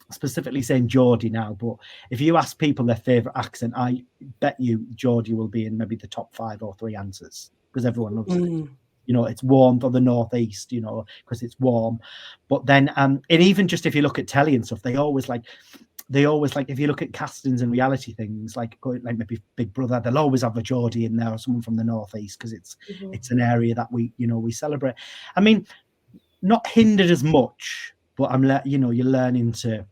specifically saying Geordie now, but if you ask people their favourite accent, I bet you Geordie will be in maybe the top 5 or 3 answers, because everyone loves it. You know, it's warm for the Northeast, you know, because it's warm. But then, and even just if you look at telly and stuff, they always like, if you look at castings and reality things, like maybe Big Brother, they'll always have a Geordie in there or someone from the Northeast, because it's an area that we celebrate. I mean, not hindered as much, but you're learning to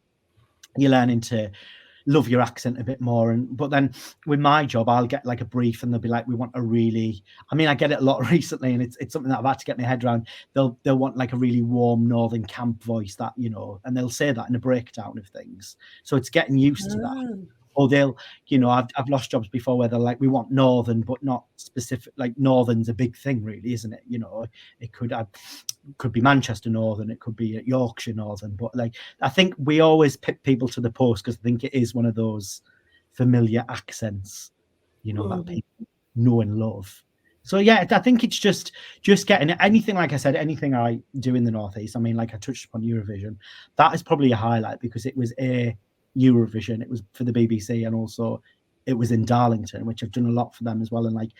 love your accent a bit more. But then with my job, I'll get like a brief, and they'll be like, we want a really, I mean, I get it a lot recently, and it's something that I've had to get my head around. They'll want like a really warm northern camp voice, that, you know, and they'll say that in a breakdown of things. So it's getting used to that. Or they'll, you know, I've lost jobs before where they're like, we want northern, but not specific. Like northern's a big thing, really, isn't it? You know, it could be Manchester northern, it could be Yorkshire northern, but like, I think we always pick people to the post, because I think it is one of those familiar accents, you know, that people know and love. So yeah, I think it's just getting anything, like I said, anything I do in the Northeast. I mean, like I touched upon Eurovision, that is probably a highlight, because it was Eurovision, it was for the BBC, and also it was in Darlington, which I've done a lot for them as well, and like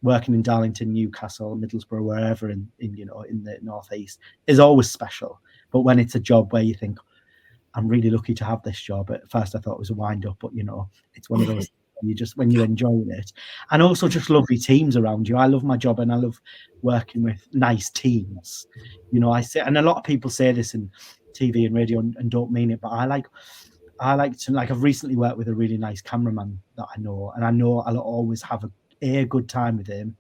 working in Darlington, Newcastle, Middlesbrough, wherever in the Northeast is always special. But when it's a job where you think, I'm really lucky to have this job. At first I thought it was a wind up, but it's one of those when you're enjoying it, and also just lovely teams around you. I love my job and I love working with nice teams. I say, and a lot of people say this in TV and radio and don't mean it, but I like to, like, I've recently worked with a really nice cameraman that I know, and I know I'll always have a good time with him.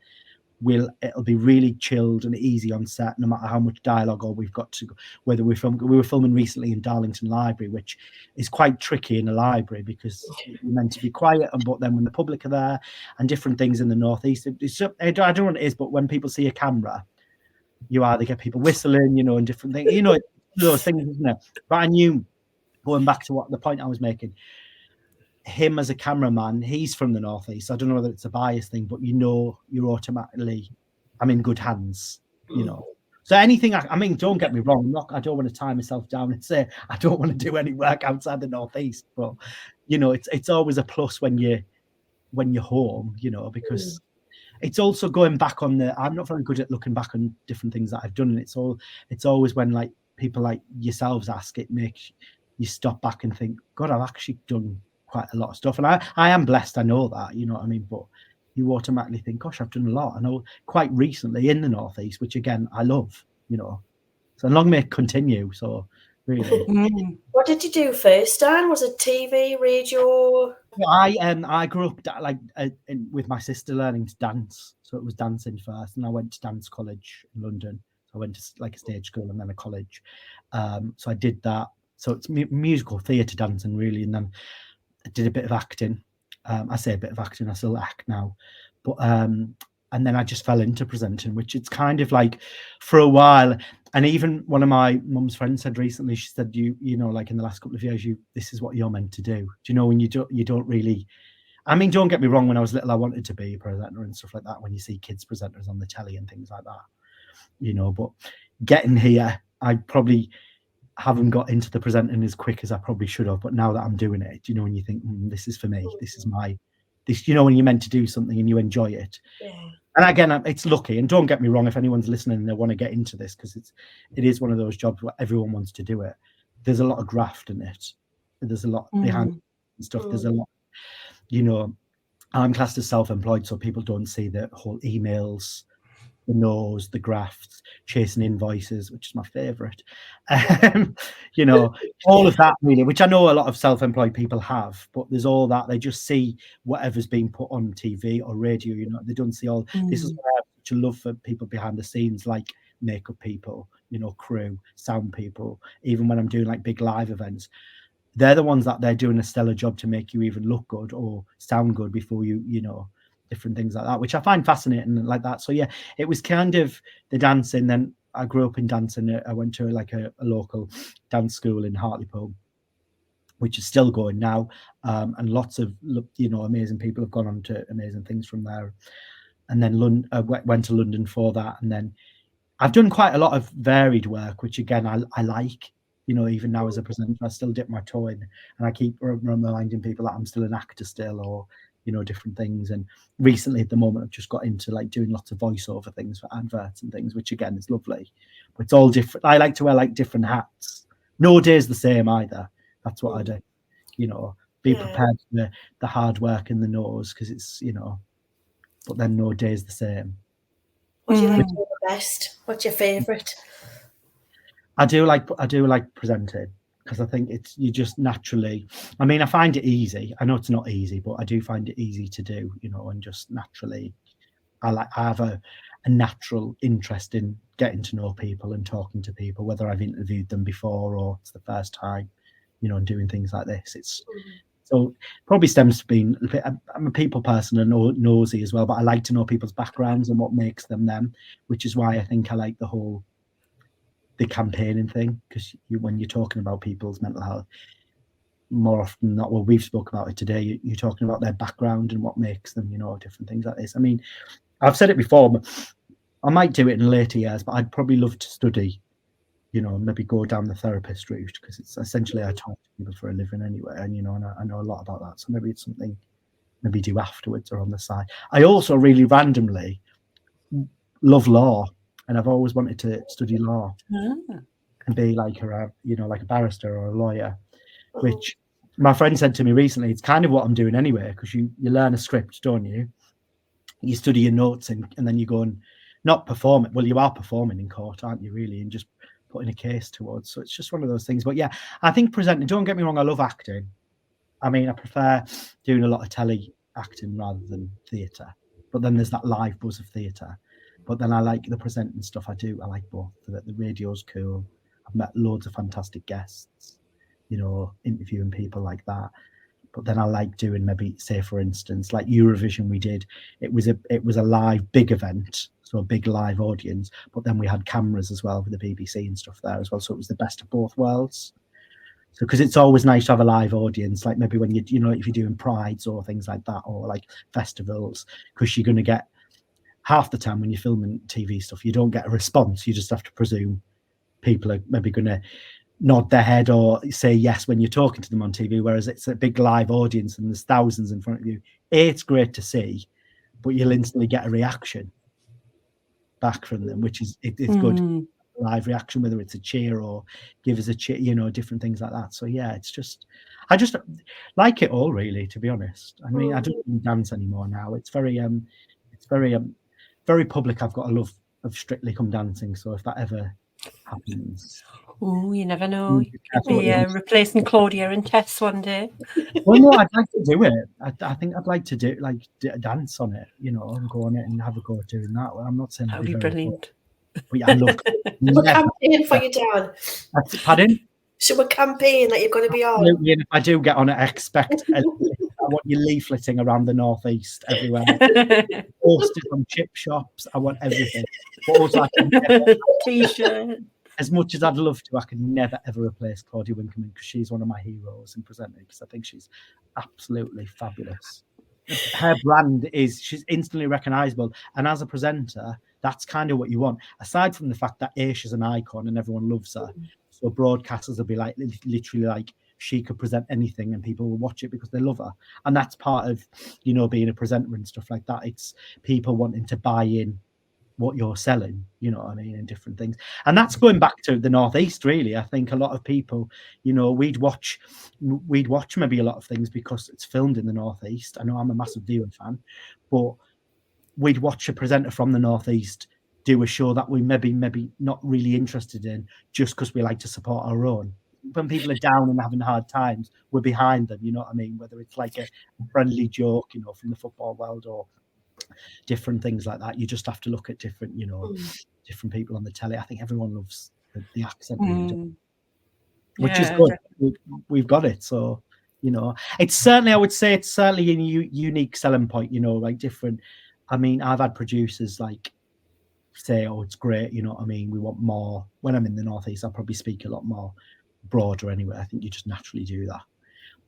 It'll be really chilled and easy on set, no matter how much dialogue or we've got to go. Whether we were filming recently in Darlington Library, which is quite tricky in a library because you're meant to be quiet, but then when the public are there and different things in the Northeast, I don't know what it is, but when people see a camera, you either get people whistling, and different things, those things, isn't it? But I knew, going back to the point I was making, him as a cameraman, he's from the Northeast. I don't know whether it's a bias thing, but you're automatically, I'm in good hands, So anything, don't get me wrong, I don't want to tie myself down and say I don't want to do any work outside the Northeast, but it's always a plus when you're home, because it's also going back on I'm not very good at looking back on different things that I've done, and it's always when like people like yourselves ask, it makes you stop back and think, God, I've actually done quite a lot of stuff, and I am blessed, I know that, you know what I mean, but you automatically think, gosh, I've done a lot. I know quite recently in the Northeast, which again I love, so long may it continue. So really. What did you do first, Dan? Was it TV, radio? I grew up with my sister learning to dance, so it was dancing first, and I went to dance college in London. So I went to like a stage school and then a college, so I did that. So it's musical theatre dancing really, and then I did a bit of acting. I say a bit of acting, I still act now, but and then I just fell into presenting, which it's kind of like for a while. And even one of my mum's friends said recently, she said, you know, like in the last couple of years, this is what you're meant to do. Do you know, when you don't really, I mean, don't get me wrong, when I was little, I wanted to be a presenter and stuff like that, when you see kids presenters on the telly and things like that, you know, but getting here, I probably haven't got into the presenting as quick as I probably should have. But now that I'm doing it, you know, when you think, this is for me, this is this, you know, when you're meant to do something and you enjoy it. Yeah. And again, it's lucky. And don't get me wrong, if anyone's listening and they want to get into this, because it is one of those jobs where everyone wants to do it. There's a lot of graft in it. There's a lot behind and stuff. There's a lot, you know, I'm classed as self-employed, so people don't see the whole emails, the no's, the grafts, chasing invoices, which is my favorite. You know, all of that really, which I know a lot of self-employed people have, but there's all that. They just see whatever's being put on TV or radio, you know, they don't see all this. Is why I have such a love for people behind the scenes, like makeup people, you know, crew, sound people. Even when I'm doing like big live events, they're the ones that they're doing a stellar job to make you even look good or sound good before you know, different things like that, which I find fascinating like that. So yeah, it was kind of the dancing. Then I grew up in dancing. I went to like a local dance school in Hartlepool, which is still going now, and lots of, you know, amazing people have gone on to amazing things from there. And then I went to London for that, and then I've done quite a lot of varied work, which again I like. You know, even now as a presenter, I still dip my toe in, and I keep reminding people that I'm still an actor still, or, you know, different things. And recently at the moment, I've just got into like doing lots of voiceover things for adverts and things, which again is lovely, but it's all different. I like to wear like different hats. No day's the same either. That's what I do. You know, be prepared for the hard work and the no's, because it's, you know, but then no day's the same. What do you like to do the best? What's your favourite? I do like presenting, because I think you just naturally, I mean, I find it easy. I know it's not easy, but I do find it easy to do, you know, and just naturally, I have a natural interest in getting to know people and talking to people, whether I've interviewed them before or it's the first time, you know, and doing things like this. It's so probably stems to being a bit, I'm a people person and nosy as well, but I like to know people's backgrounds and what makes them them, which is why I think I like the campaigning thing, because when you're talking about people's mental health, more often than not, well, we've spoken about it today, you're talking about their background and what makes them, you know, different things like this. I mean, I've said it before, but I might do it in later years, but I'd probably love to study, you know, maybe go down the therapist route, because it's essentially I talk to people for a living anyway, and, you know, and I know a lot about that, so maybe it's something maybe do afterwards or on the side. I also really randomly love law, and I've always wanted to study law and be like a barrister or a lawyer, which my friend said to me recently, it's kind of what I'm doing anyway, because you learn a script, don't you? You study your notes and then you go and not perform it. Well, you are performing in court, aren't you, really, and just putting a case towards. So it's just one of those things. But yeah, I think presenting, don't get me wrong, I love acting. I mean, I prefer doing a lot of telly acting rather than theatre. But then there's that live buzz of theatre. But then I like the presenting stuff. I like both. The radio's cool. I've met loads of fantastic guests, interviewing people like that. But then I like doing, maybe, say, for instance, like Eurovision we did. It was a live big event, so a big live audience. But then we had cameras as well for the BBC and stuff there as well. So it was the best of both worlds. So because it's always nice to have a live audience, like maybe when if you're doing prides or things like that, or like festivals, because you're going to get, half the time when you're filming TV stuff, you don't get a response. You just have to presume people are maybe going to nod their head or say yes when you're talking to them on TV, whereas it's a big live audience and there's thousands in front of you. It's great to see, but you'll instantly get a reaction back from them, which is it's good. Live reaction, whether it's a cheer or give us a cheer, different things like that. So yeah, I just like it all, really, to be honest. I mean, I don't even dance anymore now. It's very very public. I've got a love of Strictly Come Dancing, so if that ever happens, you never know. You could be replacing Claudia and Tess one day. Well, no, I'd like to do it. I think I'd like to do dance on it, and go on it and have a go at doing that. Well, I'm not saying that would be brilliant. But yeah, I love a campaign for you, Dan. Pardon? So a campaign that you're going to be on. Absolutely, and if I do get on it, I expect I want you leafleting around the Northeast everywhere. Posted from chip shops. I want everything. But also, I can never, T-shirt. As much as I'd love to, I could never ever replace Claudia Winkelman, because she's one of my heroes in presenting, because I think she's absolutely fabulous. Her brand she's instantly recognisable, and as a presenter, that's kind of what you want. Aside from the fact that she's an icon and everyone loves her, so broadcasters will be like, literally, like, she could present anything and people will watch it because they love her. And that's part of, being a presenter and stuff like that. It's people wanting to buy in what you're selling, and different things. And that's going back to the Northeast, really. I think a lot of people, we'd watch maybe a lot of things because it's filmed in the Northeast. I know I'm a massive viewer fan, but we'd watch a presenter from the Northeast do a show that we maybe not really interested in, just because we like to support our own. When people are down and having hard times, we're behind them, whether it's like a friendly joke, from the football world or different things like that. You just have to look at different, different people on the telly. I think everyone loves the accent, which is good. We've got it. So, it's certainly, I would say it's certainly a unique selling point, like different. I mean, I've had producers like say, oh, it's great, we want more. When I'm in the Northeast, I'll probably speak a lot more broader anyway. I think you just naturally do that.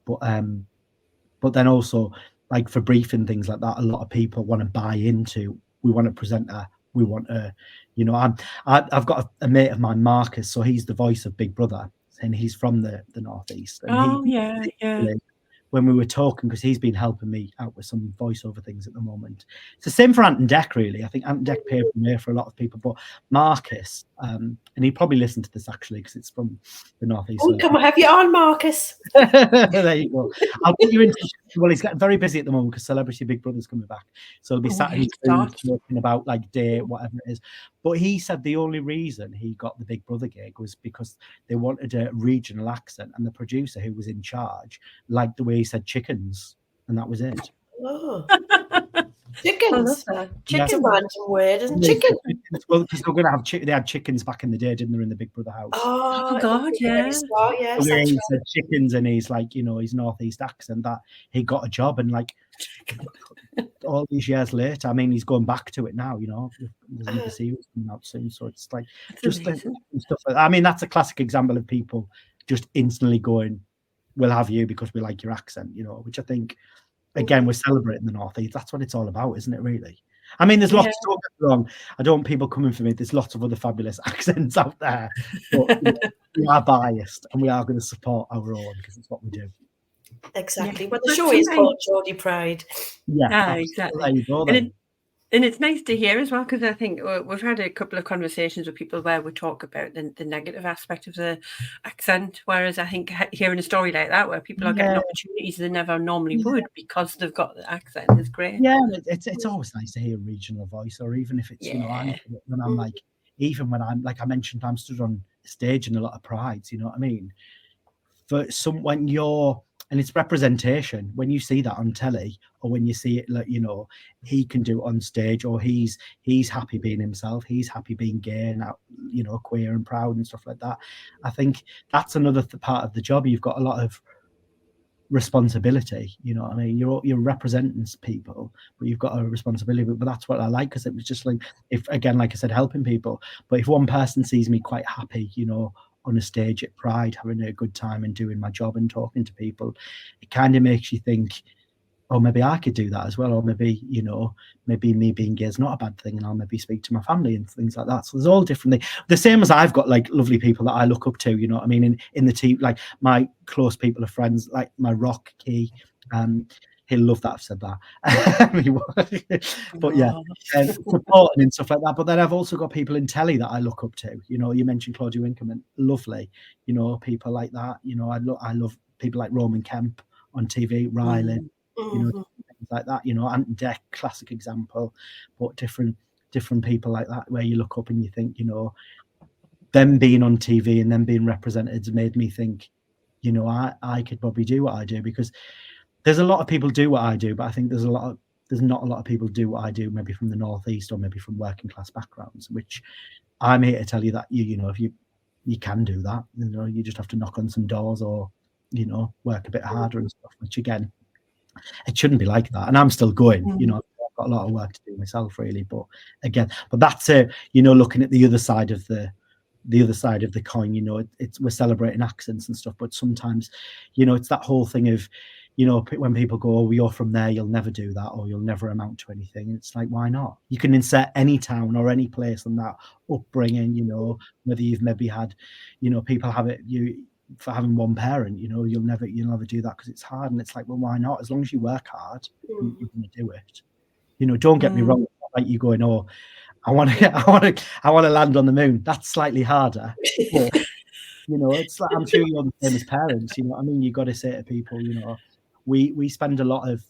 But then also, like for briefing things like that, a lot of people want to buy into, we want a presenter, we want a, I've got a mate of mine, Marcus, so he's the voice of Big Brother, and he's from the Northeast. And when we were talking, because he's been helping me out with some voiceover things at the moment. It's the same for Ant and Dec, really. I think Ant and Dec paved the way for a lot of people, but Marcus, and he probably listened to this actually, because it's from the Northeast. Oh, come on, have you on, Marcus? There you go. I'll put you in. Well, he's getting very busy at the moment because Celebrity Big Brother's coming back, so he'll be sat in talking about like day, whatever it is. But he said the only reason he got the Big Brother gig was because they wanted a regional accent, and the producer who was in charge liked the way he said chickens, and that was it. Oh. Chickens. Chickens a random word, isn't chicken? Well, because they're going to have they had chickens back in the day, didn't they, in the Big Brother house? Oh God, yeah. Yes, the way he said chickens, and he's like, his Northeast accent, that he got a job, and like all these years later, I mean, he's going back to it now. There's another series coming out soon, so it's like just stuff like that. I mean, that's a classic example of people just instantly going, "We'll have you because we like your accent," which I think. Again, we're celebrating the Northeast. That's what it's all about, isn't it, really? I mean, there's lots, don't get me wrong. I don't want people coming for me. There's lots of other fabulous accents out there. But we are biased, and we are going to support our own because it's what we do. Exactly. Yeah. Well, the But show is sometimes, called Geordie Pride. Yeah, exactly. there you go And then. And it's nice to hear as well, because I think we've had a couple of conversations with people where we talk about the negative aspect of the accent, whereas I think hearing a story like that where people are getting Yeah, opportunities they never normally yeah. would because they've got the accent is great. Yeah, and it's always nice to hear a regional voice, or even if it's, you know, Yeah. when I'm like, even when I'm like I mentioned, I'm stood on stage in a lot of prides, you know what I mean? For some when you're and it's representation when you see that on telly, or when you see it, like, you know, he can do it on stage, or he's happy being himself, he's happy being gay and out, you know, queer and proud and stuff like that. I think that's another part of the job. You've got a lot of responsibility, you know what I mean? You're representing people, but you've got a responsibility. But that's what I like, because it was just like, if again, like I said, helping people. But if one person sees me quite happy, you know, on a stage at Pride, having a good time and doing my job and talking to people, it kind of makes you think, oh, maybe I could do that as well, or maybe, you know, maybe me being gay is not a bad thing, and I'll maybe speak to my family and things like that. So there's all different things. The same as I've got like lovely people that I look up to, you know what I mean, in the team, like my close people are friends, like my rock key. He'll love that I've said that. But yeah, supporting and stuff like that. But then I've also got people in telly that I look up to. You know, you mentioned Claudia Winkelman, lovely. You know, people like that. You know, I love people like Roman Kemp on TV, Riley. You know, things like that. You know, Ant and Dec, classic example. But different people like that, where you look up and you think, you know, them being on TV and them being represented has made me think, you know, I could probably do what I do, because there's a lot of people do what I do, but I think there's not a lot of people do what I do, maybe from the Northeast or maybe from working class backgrounds, which I'm here to tell you that you know, if you can do that, you know, you just have to knock on some doors, or, you know, work a bit harder and stuff, which again, it shouldn't be like that. And I'm still going, you know, I've got a lot of work to do myself, really. But again, that's it, you know, looking at the other side of the coin, you know, we're celebrating accents and stuff, but sometimes, you know, it's that whole thing of, you know, when people go, oh, you're from there, you'll never do that, or you'll never amount to anything. And it's like, why not? You can insert any town or any place on that upbringing, you know, whether you've maybe had, you know, people have it, for having one parent, you know, you'll never do that because it's hard. And it's like, well, why not? As long as you work hard, you're going to do it. You know, don't get me wrong. It's not like you going, oh, I want to land on the moon. That's slightly harder. But, you know, it's like, I'm sure you're the same as parents. You know what I mean? You got to say to people, you know, we spend a lot of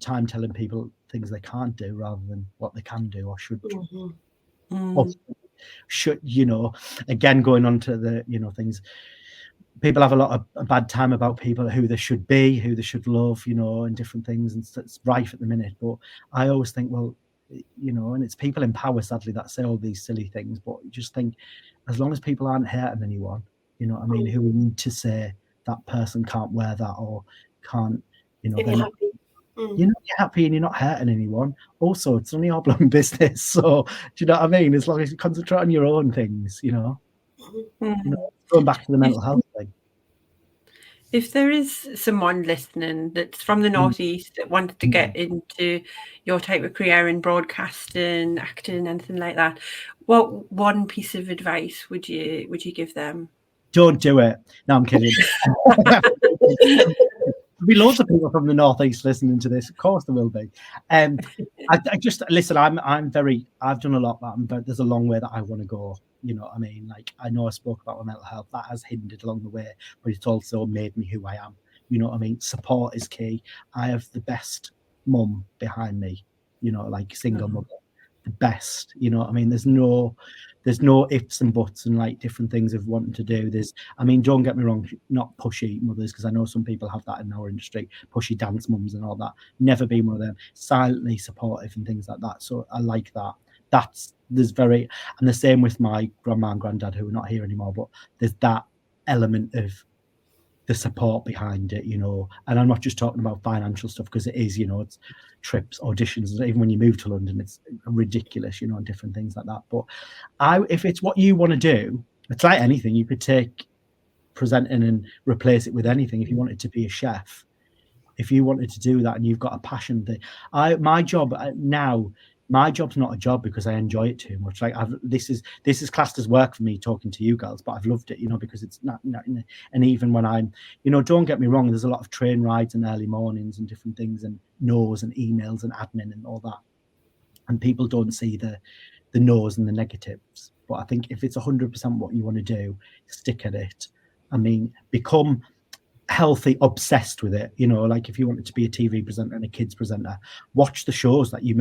time telling people things they can't do rather than what they can do or should do. Or should, you know, again, going on to the, you know, things. People have a lot of a bad time about people, who they should be, who they should love, you know, and different things. And it's rife at the minute. But I always think, well, you know, and it's people in power, sadly, that say all these silly things. But you just think, as long as people aren't hurting anyone, you know what I mean, who we need to say that person can't wear that or can't, you know, You're happy. You're happy and you're not hurting anyone. Also, it's only our blown business. So, do you know what I mean? As long as you concentrate on your own things, you know. You know, going back to the mental health thing. If there is someone listening that's from the Northeast that wanted to get into your type of career in broadcasting, acting, anything like that, what one piece of advice would you give them? Don't do it. No, I'm kidding. There'll be loads of people from the Northeast listening to this. Of course there will be. I just listen. I've done a lot, but there's a long way that I want to go. You know what I mean? Like, I know I spoke about my mental health, that has hindered along the way, but it's also made me who I am. You know what I mean? Support is key. I have the best mum behind me. You know, like single mother, the best. You know what I mean? There's no ifs and buts and like different things of wanting to do. I mean, don't get me wrong, not pushy mothers, because I know some people have that in our industry, pushy dance mums and all that. Never been one of them. Silently supportive and things like that. So I like that. And the same with my grandma and granddad, who are not here anymore, but there's that element of the support behind it, you know. And I'm not just talking about financial stuff, because it is, you know, it's trips, auditions, even when you move to London, it's ridiculous, you know, and different things like that. But if it's what you want to do, it's like anything. You could take presenting and replace it with anything. If you wanted to be a chef, if you wanted to do that and you've got a passion, my job now my job's not a job because I enjoy it too much. Like this is classed as work for me talking to you girls, but I've loved it, because it's not and even when I'm, don't get me wrong, there's a lot of train rides and early mornings and different things and no's and emails and admin and all that. And people don't see the no's and the negatives. But I think if it's 100% what you want to do, stick at it. I mean, become healthy, obsessed with it. Like if you wanted to be a TV presenter and a kids presenter, watch the shows that you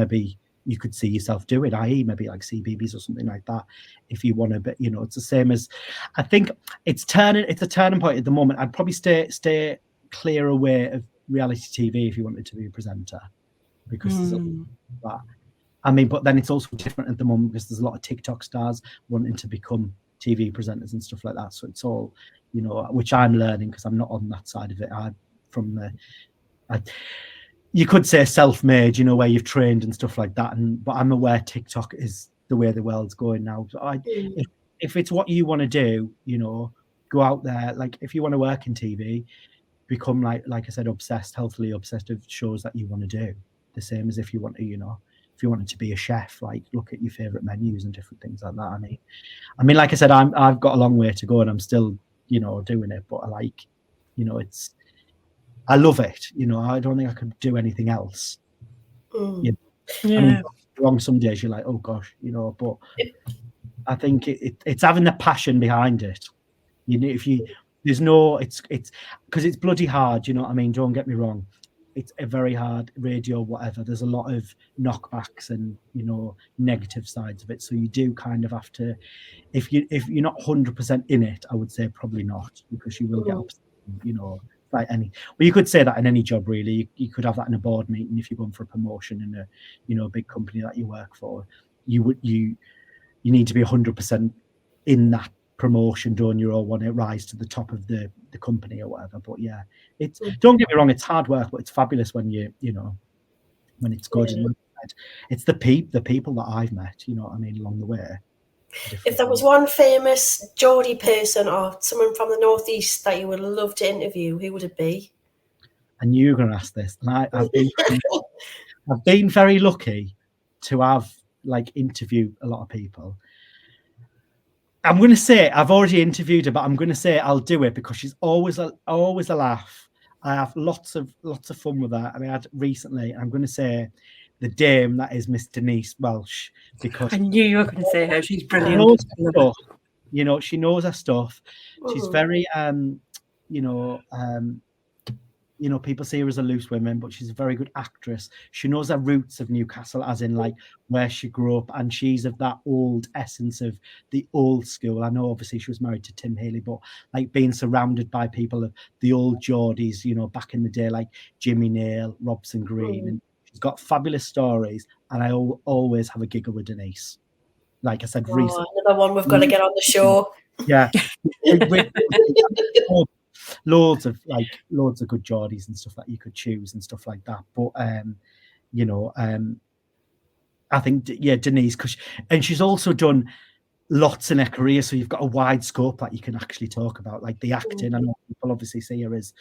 could see yourself doing, i.e. maybe like CBeebies or something like that. If you want to, but it's the same as, I think it's a turning point at the moment. I'd probably stay clear away of reality TV if you wanted to be a presenter, because there's a lot of that. I mean, but then it's also different at the moment because there's a lot of TikTok stars wanting to become TV presenters and stuff like that. So it's all, which I'm learning because I'm not on that side of it. You could say self-made, where you've trained and stuff like that. But I'm aware TikTok is the way the world's going now. So if it's what you want to do, go out there. Like if you want to work in TV, become like I said, healthily obsessed with shows that you want to do. The same as if you want to, if you wanted to be a chef, like look at your favorite menus and different things like that. I mean, like I said, I've got a long way to go and I'm still, doing it, but I love it. I don't think I could do anything else. Yeah. I mean, wrong some days you're like, oh gosh, but I think it's having the passion behind it. It's because it's bloody hard. Don't get me wrong. It's a very hard radio, whatever. There's a lot of knockbacks and, negative sides of it. So you do kind of have to, if you're not 100% in it, I would say probably not, because you will get upset, like you could say that in any job, really. You could have that in a board meeting if you're going for a promotion in a big company that you work for. You need to be 100% in that promotion, don't you, or want to rise to the top of the company or whatever. But yeah, it's, don't get me wrong, it's hard work, but it's fabulous when when it's good. And it's the people that I've met, along the way. If there was one famous Geordie person or someone from the Northeast that you would love to interview, who would it be? I knew you were going to ask this, and I've been very lucky to have interviewed a lot of people. I'm going to say I've already interviewed her, but I'm going to say I'll do it because she's always a laugh. I have lots of fun with her. I mean, recently, I'm going to say the dame that is Miss Denise Welsh, because I knew you were going to say her. She's brilliant. She knows her stuff. She's very people see her as a loose woman, but she's a very good actress. She knows her roots of Newcastle, as in where she grew up, and she's of that old essence of the old school. I know obviously she was married to Tim Healy, but being surrounded by people of the old Geordies, back in the day, like Jimmy Nail, Robson Green, and she's got fabulous stories. And I always have a giggle with Denise. Like I said, recently, another one we've got to get on the show. Yeah. Loads of good Geordies and stuff that you could choose and stuff like that. But I think Denise, and she's also done lots in her career, so you've got a wide scope that you can actually talk about, like the acting. I know people obviously see her as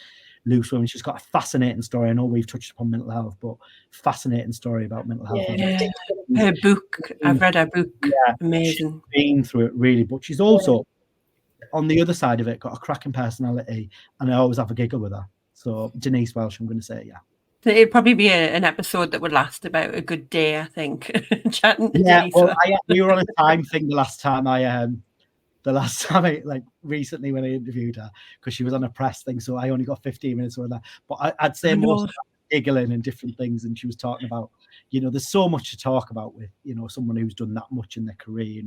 loose woman. She's got a fascinating story. I know we've touched upon mental health, but fascinating story about mental health. Yeah. Her book, I've read her book. Yeah, amazing. She's been through it really, but she's also on the other side of it got a cracking personality, and I always have a giggle with her. So Denise Welsh, I'm going to say, yeah. It'd probably be an episode that would last about a good day, I think. Chatting to yeah, Denise. well, we were on a time thing the last time I recently when I interviewed her, because she was on a press thing, so I only got 15 minutes with her. But I'd say most of that giggling and different things, and she was talking about, there's so much to talk about with, someone who's done that much in their career,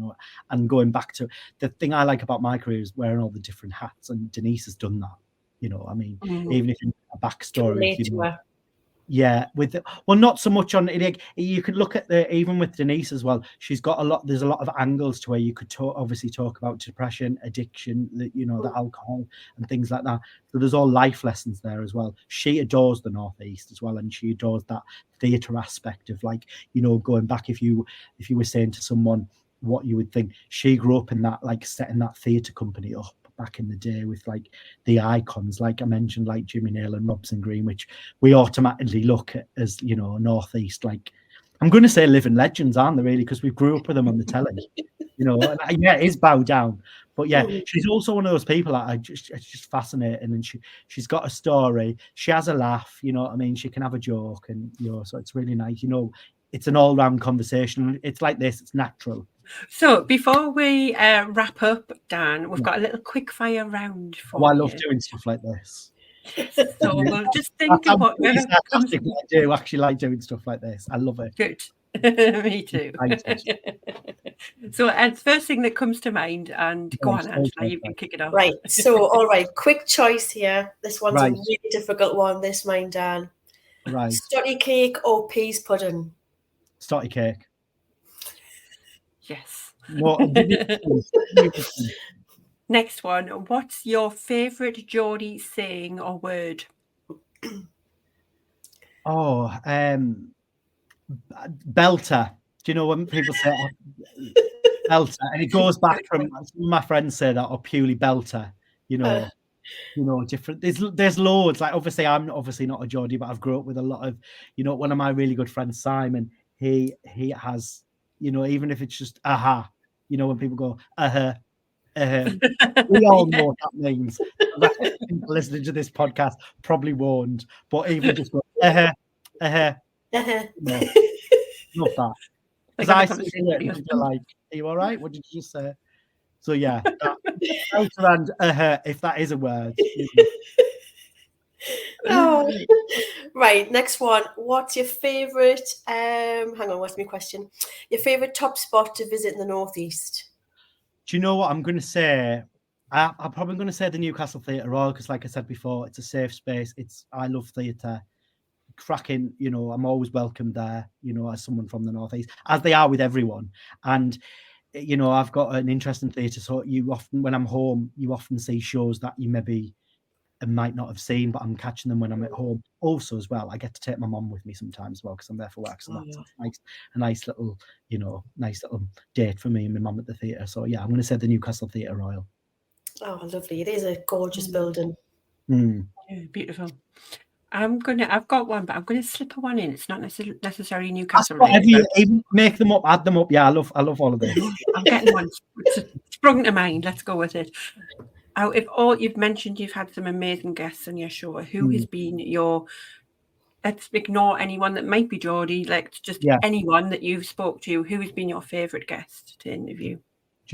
and going back to the thing I like about my career is wearing all the different hats, and Denise has done that. Even if you have a backstory, yeah, not so much on it. You could look at even with Denise as well. She's got there's a lot of angles to where you could obviously talk about depression, addiction, the alcohol and things like that. So there's all life lessons there as well. She adores the Northeast as well, and she adores that theatre aspect of going back. If you were saying to someone what you would think, she grew up in that, setting that theatre company up back in the day with the icons, like I mentioned, like Jimmy Nail and Robson Green, which we automatically look at as Northeast, I'm going to say living legends, aren't they, really? Because we grew up with them on the telly, you know. And yeah, it is bow down. But yeah, she's also one of those people that it's just fascinating. And she's got a story. She has a laugh, you know what I mean? She can have a joke. And, you know, so it's really nice. You know, it's an all-round conversation. It's like this. It's natural. So before we wrap up, Dan, we've got a little quick fire round for you. I love doing stuff like this. So we'll just think of what comes. I do actually like doing stuff like this. I love it. Good. Me too. So the first thing that comes to mind, and go on, Angela, you can kick it off. Right. So, all right, quick choice here. This one's a really difficult one. This, mine, Dan. Right. Stotty cake or peas pudding? Stotty cake. Yes. Next one. What's your favourite Geordie saying or word? Oh, belter. Do you know when people say belter? And it goes back from some of my friends say that, or purely belter. You know, different. There's loads. Like obviously, I'm obviously not a Geordie, but I've grown up with a lot of. You know, one of my really good friends, Simon. He has. You know, even if it's just aha. You know, when people go we all know what that means. People listening to this podcast probably won't, but even just go no, love that. Because I see it and you're like, are you all right? What did you just say? So yeah, that and if that is a word. Oh, right. Next one. What's your favourite? Hang on. What's my question? Your favourite top spot to visit in the Northeast? Do you know what I'm going to say? I'm probably going to say the Newcastle Theatre Royal because, like I said before, it's a safe space. I love theatre. Cracking, you know, I'm always welcome there, you know, as someone from the Northeast, as they are with everyone. And, you know, I've got an interest in theatre. So you often, when I'm home, you often see shows that you maybe might not have seen, but I'm catching them when I'm at home. Also, as well, I get to take my mum with me sometimes as well because I'm there for work. So that's a nice little, you know, nice little date for me and my mum at the theatre. So yeah, I'm going to say the Newcastle Theatre Royal. Oh, lovely! It is a gorgeous building. Yeah, beautiful. I've got one, but I'm going to slip a one in. It's not necessarily Newcastle. Even make them up, add them up. Yeah, I love all of this. I'm getting one sprung to mind. Let's go with it. Out of all you've mentioned, you've had some amazing guests on your show. Who has been your? Let's ignore anyone that might be Geordie. Like just anyone that you've spoke to. Who has been your favourite guest to interview? Do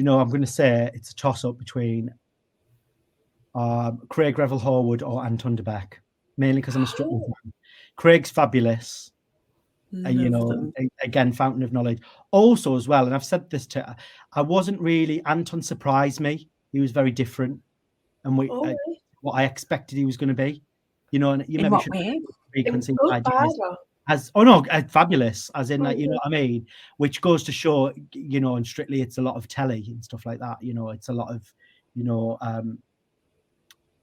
you know? I'm going to say it's a toss-up between Craig Revel-Horwood or Anton de Beck. Mainly because I'm a Strictly fan. Craig's fabulous. You know, again, fountain of knowledge. Also, as well, and I've said this I wasn't really. Anton surprised me. He was very different, and what I expected he was going to be. You know, and you maybe should preconceived ideas. Fabulous. As in, like, you know what I mean. Which goes to show, you know, and Strictly, it's a lot of telly and stuff like that. You know, it's a lot of, you know,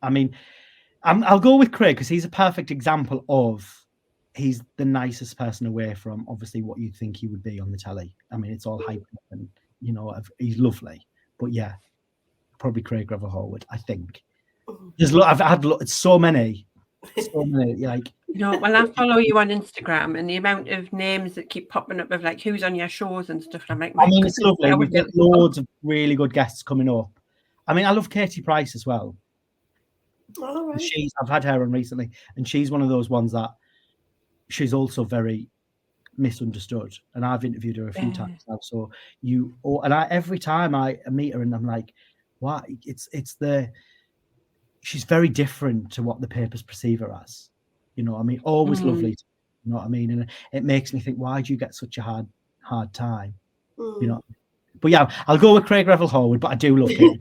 I mean. I'll go with Craig because he's a perfect example of he's the nicest person away from obviously what you'd think he would be on the telly. I mean, it's all hyped up and, you know, he's lovely. But yeah, probably Craig Revel-Horwood, I think. I've had so many, like. You know, well, I follow you on Instagram and the amount of names that keep popping up of like who's on your shows and stuff. I'm like, it's lovely. We get loads of really good guests coming up. I mean, I love Katie Price as well. All right. I've had her on recently, and she's one of those ones that she's also very misunderstood. And I've interviewed her a few times now. So every time I meet her, and I'm like, "What? She's very different to what the papers perceive her as." You know, I mean, always lovely. You know what I mean? And it makes me think, why do you get such a hard time? You know. But yeah, I'll go with Craig Revel-Horwood, but I do love Katie.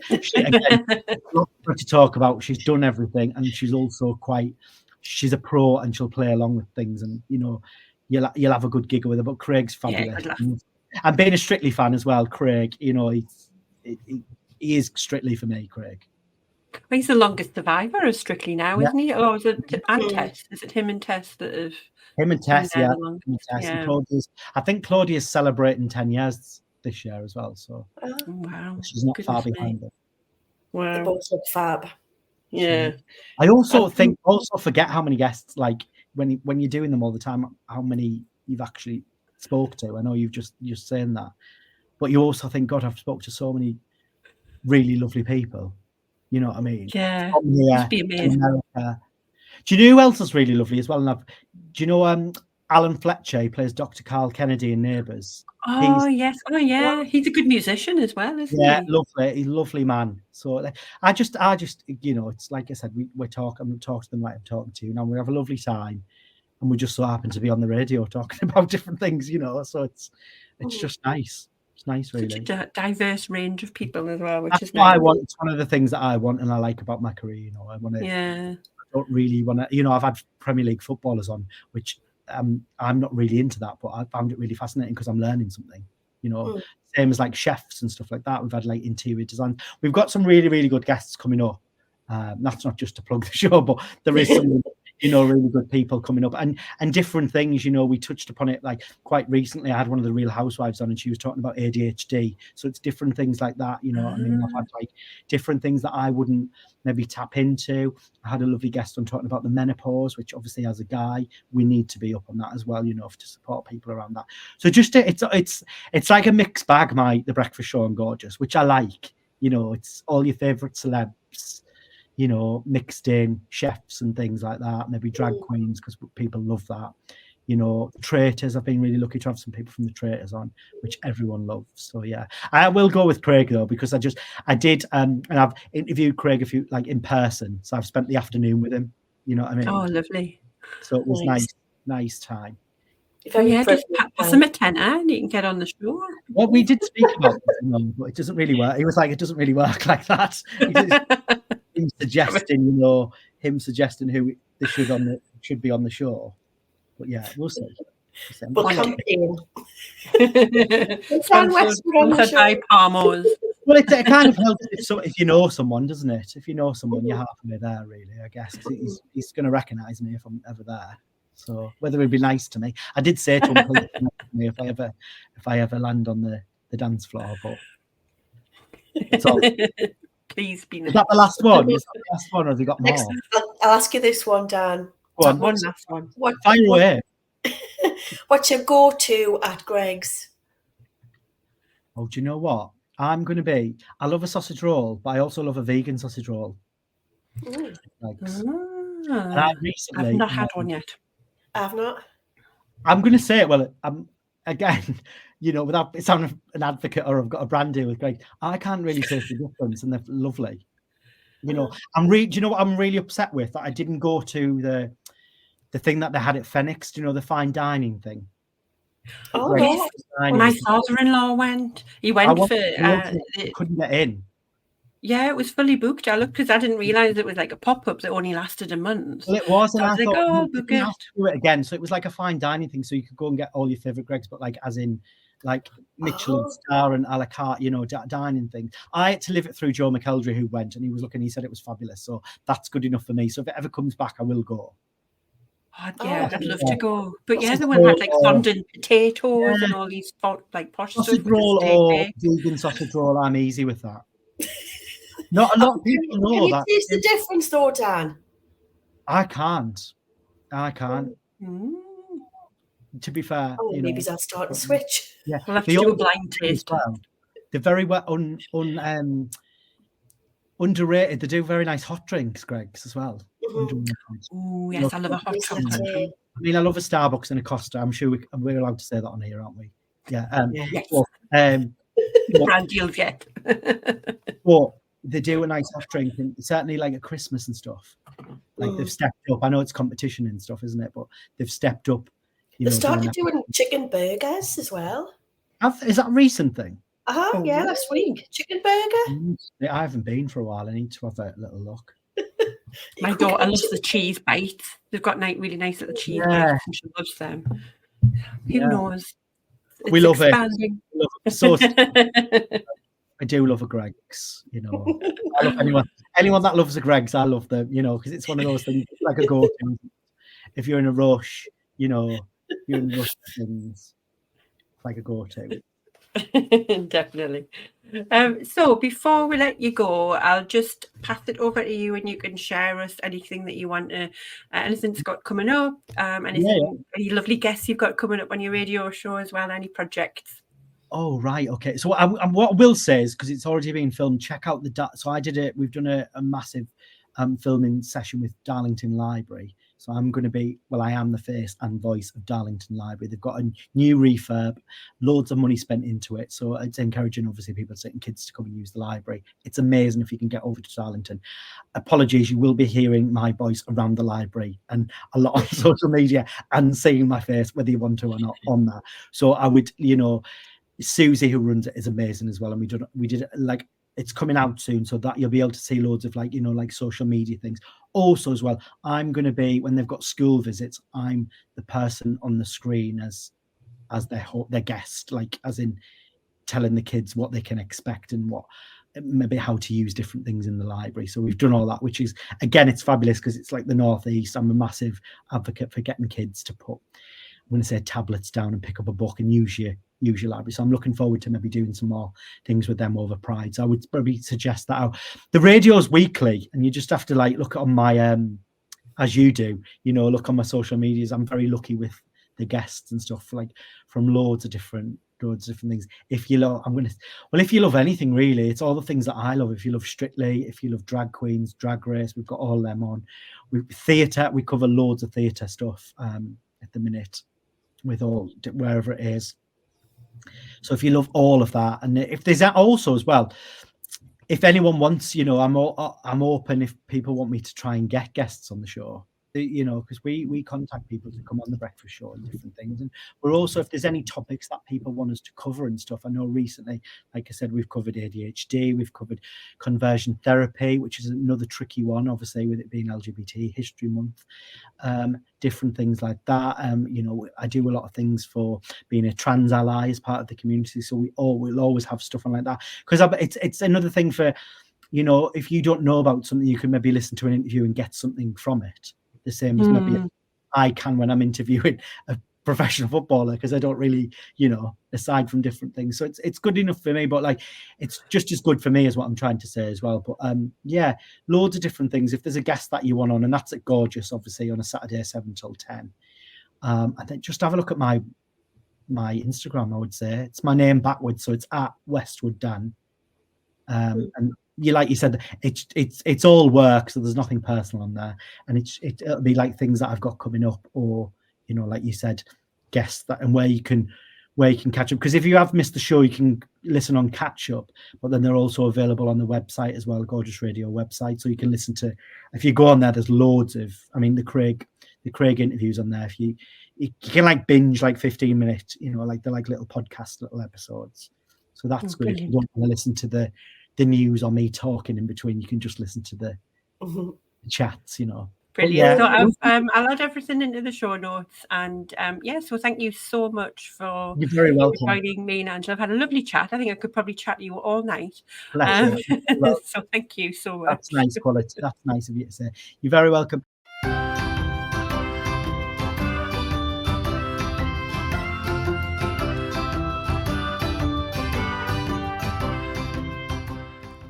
Again, not to talk about. She's done everything, and she's also she's a pro, and she'll play along with things, and you know, you'll have a good giggle with her. But Craig's fabulous, and being a Strictly fan as well. Craig, you know, he is Strictly for me. Craig. Well, he's the longest survivor of Strictly now, isn't he? Or is it Tess? Is it him and Tess that have? Him and Tess, yeah. And I think Claudia's celebrating 10 years this year as well, so wow, she's not far behind it. Wow, they both look fab. Yeah, I also forget how many guests, like when you're doing them all the time, how many you've actually spoke to. I know you're saying that, but you also think, God, I've spoke to so many really lovely people. You know what I mean? Yeah, From here must be to amazing. America. Do you know who else is really lovely as well? And do you know Alan Fletcher? He plays Dr. Carl Kennedy in Neighbours. Oh yes, oh yeah, he's a good musician as well, isn't he? Lovely. He's a lovely man. So I just, you know, it's like I said, I'm talking to them like I'm talking to you now. We have a lovely time, and we just so happen to be on the radio talking about different things, you know. So it's just nice. It's nice, really. Such a diverse range of people as well, which That's is what nice. I want. It's one of the things that I want and I like about my career. You know, I want to. Yeah. I don't really want to. You know, I've had Premier League footballers on, which I'm not really into that, but I found it really fascinating because I'm learning something. You know, same as like chefs and stuff like that. We've had like interior design. We've got some really, really good guests coming up. That's not just to plug the show, but there is some, you know, really good people coming up and different things. You know, we touched upon it like quite recently. I had one of the Real Housewives on, and she was talking about ADHD. So it's different things like that. You know, I mean, I've had like different things that I wouldn't maybe tap into. I had a lovely guest on talking about the menopause, which obviously as a guy we need to be up on that as well. You know, to support people around that. So just it's like a mixed bag. The breakfast show on Gorgeous, which I like. You know, it's all your favorite celebs, you know, mixed in, chefs and things like that, maybe drag queens because people love that. You know, Traitors. I've been really lucky to have some people from the Traitors on, which everyone loves. So yeah, I will go with Craig though, because I did and I've interviewed Craig in person, so I've spent the afternoon with him. You know what I mean? Oh, lovely. So it was nice time. Oh yeah, just pass him a tenner and you can get on the show. Well, we did speak about this, but it doesn't really work. He was like, it doesn't really work like that. Him suggesting who they should be on the show. But yeah, we'll see. We'll campaign. Dan Westwood on the show. Palmos. Well, it kind of helps if you know someone, doesn't it? If you know someone, you're halfway there, really. I guess he's going to recognise me if I'm ever there. So whether he'd be nice to me, I did say to him if I ever land on the dance floor, but it's all. Please be nice. Is that the last one? Is that the last one, or have you got more? I'll ask you this one, Dan. One last one. Fire away. What's your go-to at Greg's? Oh, do you know what? I love a sausage roll, but I also love a vegan sausage roll. I've not had one yet. I've not. I'm going to say it. Well, again, you know, without sounding an advocate or I've got a brand deal with Greg, I can't really taste the difference, and they're lovely. You know, do you know what I'm really upset with? That I didn't go to the thing that they had at Phoenix. Do you know, the fine dining thing? Oh, yes. My father-in-law went. He went couldn't get in. Yeah, it was fully booked. I looked because I didn't realise it was like a pop-up that only lasted a month. Well, it was, and so I was like, "Oh, book it." Do it again. So it was like a fine dining thing. So you could go and get all your favourite Greg's, but like as in like Michelin star and a la carte, you know, dining things. I had to live it through Joe McElderry, who went, and he was looking. He said it was fabulous. So that's good enough for me. So if it ever comes back, I will go. Yeah, I'd love to go. But yeah, the one had like fondant potatoes and all these like posh stuff. Sausage roll or vegan sausage roll, I'm easy with that. Not a lot of people know that. Can you taste the difference though, Dan? I can't. To be fair, maybe I'll start and switch. Yeah, we'll have to do a blind taste. Well. They're very well underrated. They do very nice hot drinks, Greg's, as well. Oh yes, I love a hot chocolate drink. I mean, I love a Starbucks and a Costa. I'm sure we're allowed to say that on here, aren't we? Yeah. Yes. Well, brand deals yet. But they do a nice hot drink, and certainly like at Christmas and stuff. Like they've stepped up. I know it's competition and stuff, isn't it? But they've stepped up. They started doing chicken burgers as well. Is that a recent thing? Yeah, last week. Chicken burger. I haven't been for a while. I need to have a little look. My daughter loves the cheese bites. They've got really nice little cheese bites, and she loves them. Who knows? We love expanding. So I do love a Greg's, you know. I love anyone that loves a Greg's. I love them, you know, because it's one of those things like a go-to. If you're in a rush, you know, you're in a rush for things. Like a go-to. Definitely. So before we let you go, I'll just pass it over to you, and you can share us anything that you want to, anything's got coming up, anything, any lovely guests you've got coming up on your radio show as well, any projects. Oh, right. Okay. So what I will say is, because it's already been filmed, check out so I did it. We've done a massive filming session with Darlington Library. So I'm going to be, I am the face and voice of Darlington Library. They've got a new refurb, loads of money spent into it. So it's encouraging, obviously, people taking kids to come and use the library. It's amazing if you can get over to Darlington. Apologies, you will be hearing my voice around the library and a lot on social media and seeing my face, whether you want to or not, on that. So I would, Susie, who runs it, is amazing as well, and we did it, like, it's coming out soon, so that you'll be able to see loads of like social media things. Also as well, I'm going to be, when they've got school visits, I'm the person on the screen as their guest, like as in telling the kids what they can expect and what maybe how to use different things in the library. So we've done all that, which is, again, it's fabulous because it's like the Northeast. I'm a massive advocate for getting kids to put, I'm going to say, tablets down and pick up a book and use your library. So I'm looking forward to maybe doing some more things with them over Pride. So I would probably suggest that out. The radio's weekly, and you just have to like look on my as you do, look on my social medias. I'm very lucky with the guests and stuff, like from loads of different things. If you love, if you love anything really, it's all the things that I love. If you love Strictly, if you love drag queens, Drag Race, we've got all them on. Theatre, we cover loads of theatre stuff at the minute with all wherever it is. So if you love all of that, and if there's that also as well, if anyone wants, I'm open if people want me to try and get guests on the show, because we contact people to come on the breakfast show and different things. And we're also, if there's any topics that people want us to cover and stuff, I know recently, like I said, we've covered ADHD, we've covered conversion therapy, which is another tricky one, obviously, with it being LGBT History Month, different things like that. I do a lot of things for being a trans ally as part of the community, so we'll always have stuff on like that, because it's another thing for, if you don't know about something, you can maybe listen to an interview and get something from it, the same as maybe I can when I'm interviewing a professional footballer, because I don't really, aside from different things. So it's good enough for me, but like, it's just as good for me as what I'm trying to say as well. But loads of different things. If there's a guest that you want on, and that's at Gorgeous, obviously, on a Saturday, 7 till 10. And then just have a look at my Instagram, I would say. It's my name backwards, so it's at Westwood Dan. And like you said, it's all work, so there's nothing personal on there, and it'll be like things that I've got coming up, or like you said, guests that, and where you can catch up, because if you have missed the show, you can listen on catch up, but then they're also available on the website as well, Gorgeous Radio website, so you can listen to, if you go on there, there's loads of, the Craig interviews on there. If you can like binge like 15 minutes, like they're like little podcast, little episodes, so that's good. If you don't want to listen to the news or me talking in between, you can just listen to the chats, Brilliant. So I'll add everything into the show notes, and so thank you so much for You're very welcome. joining me and Angela. I've had a lovely chat. I think I could probably chat to you all night. So thank you so much. That's nice quality. That's nice of you to say. You're very welcome.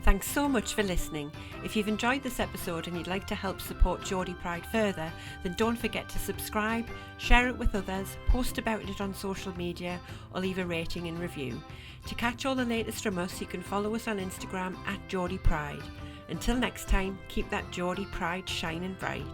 Thanks so much for listening. If you've enjoyed this episode and you'd like to help support Geordie Pride further, then don't forget to subscribe, share it with others, post about it on social media, or leave a rating and review. To catch all the latest from us, you can follow us on Instagram at Geordie Pride. Until next time, keep that Geordie Pride shining bright.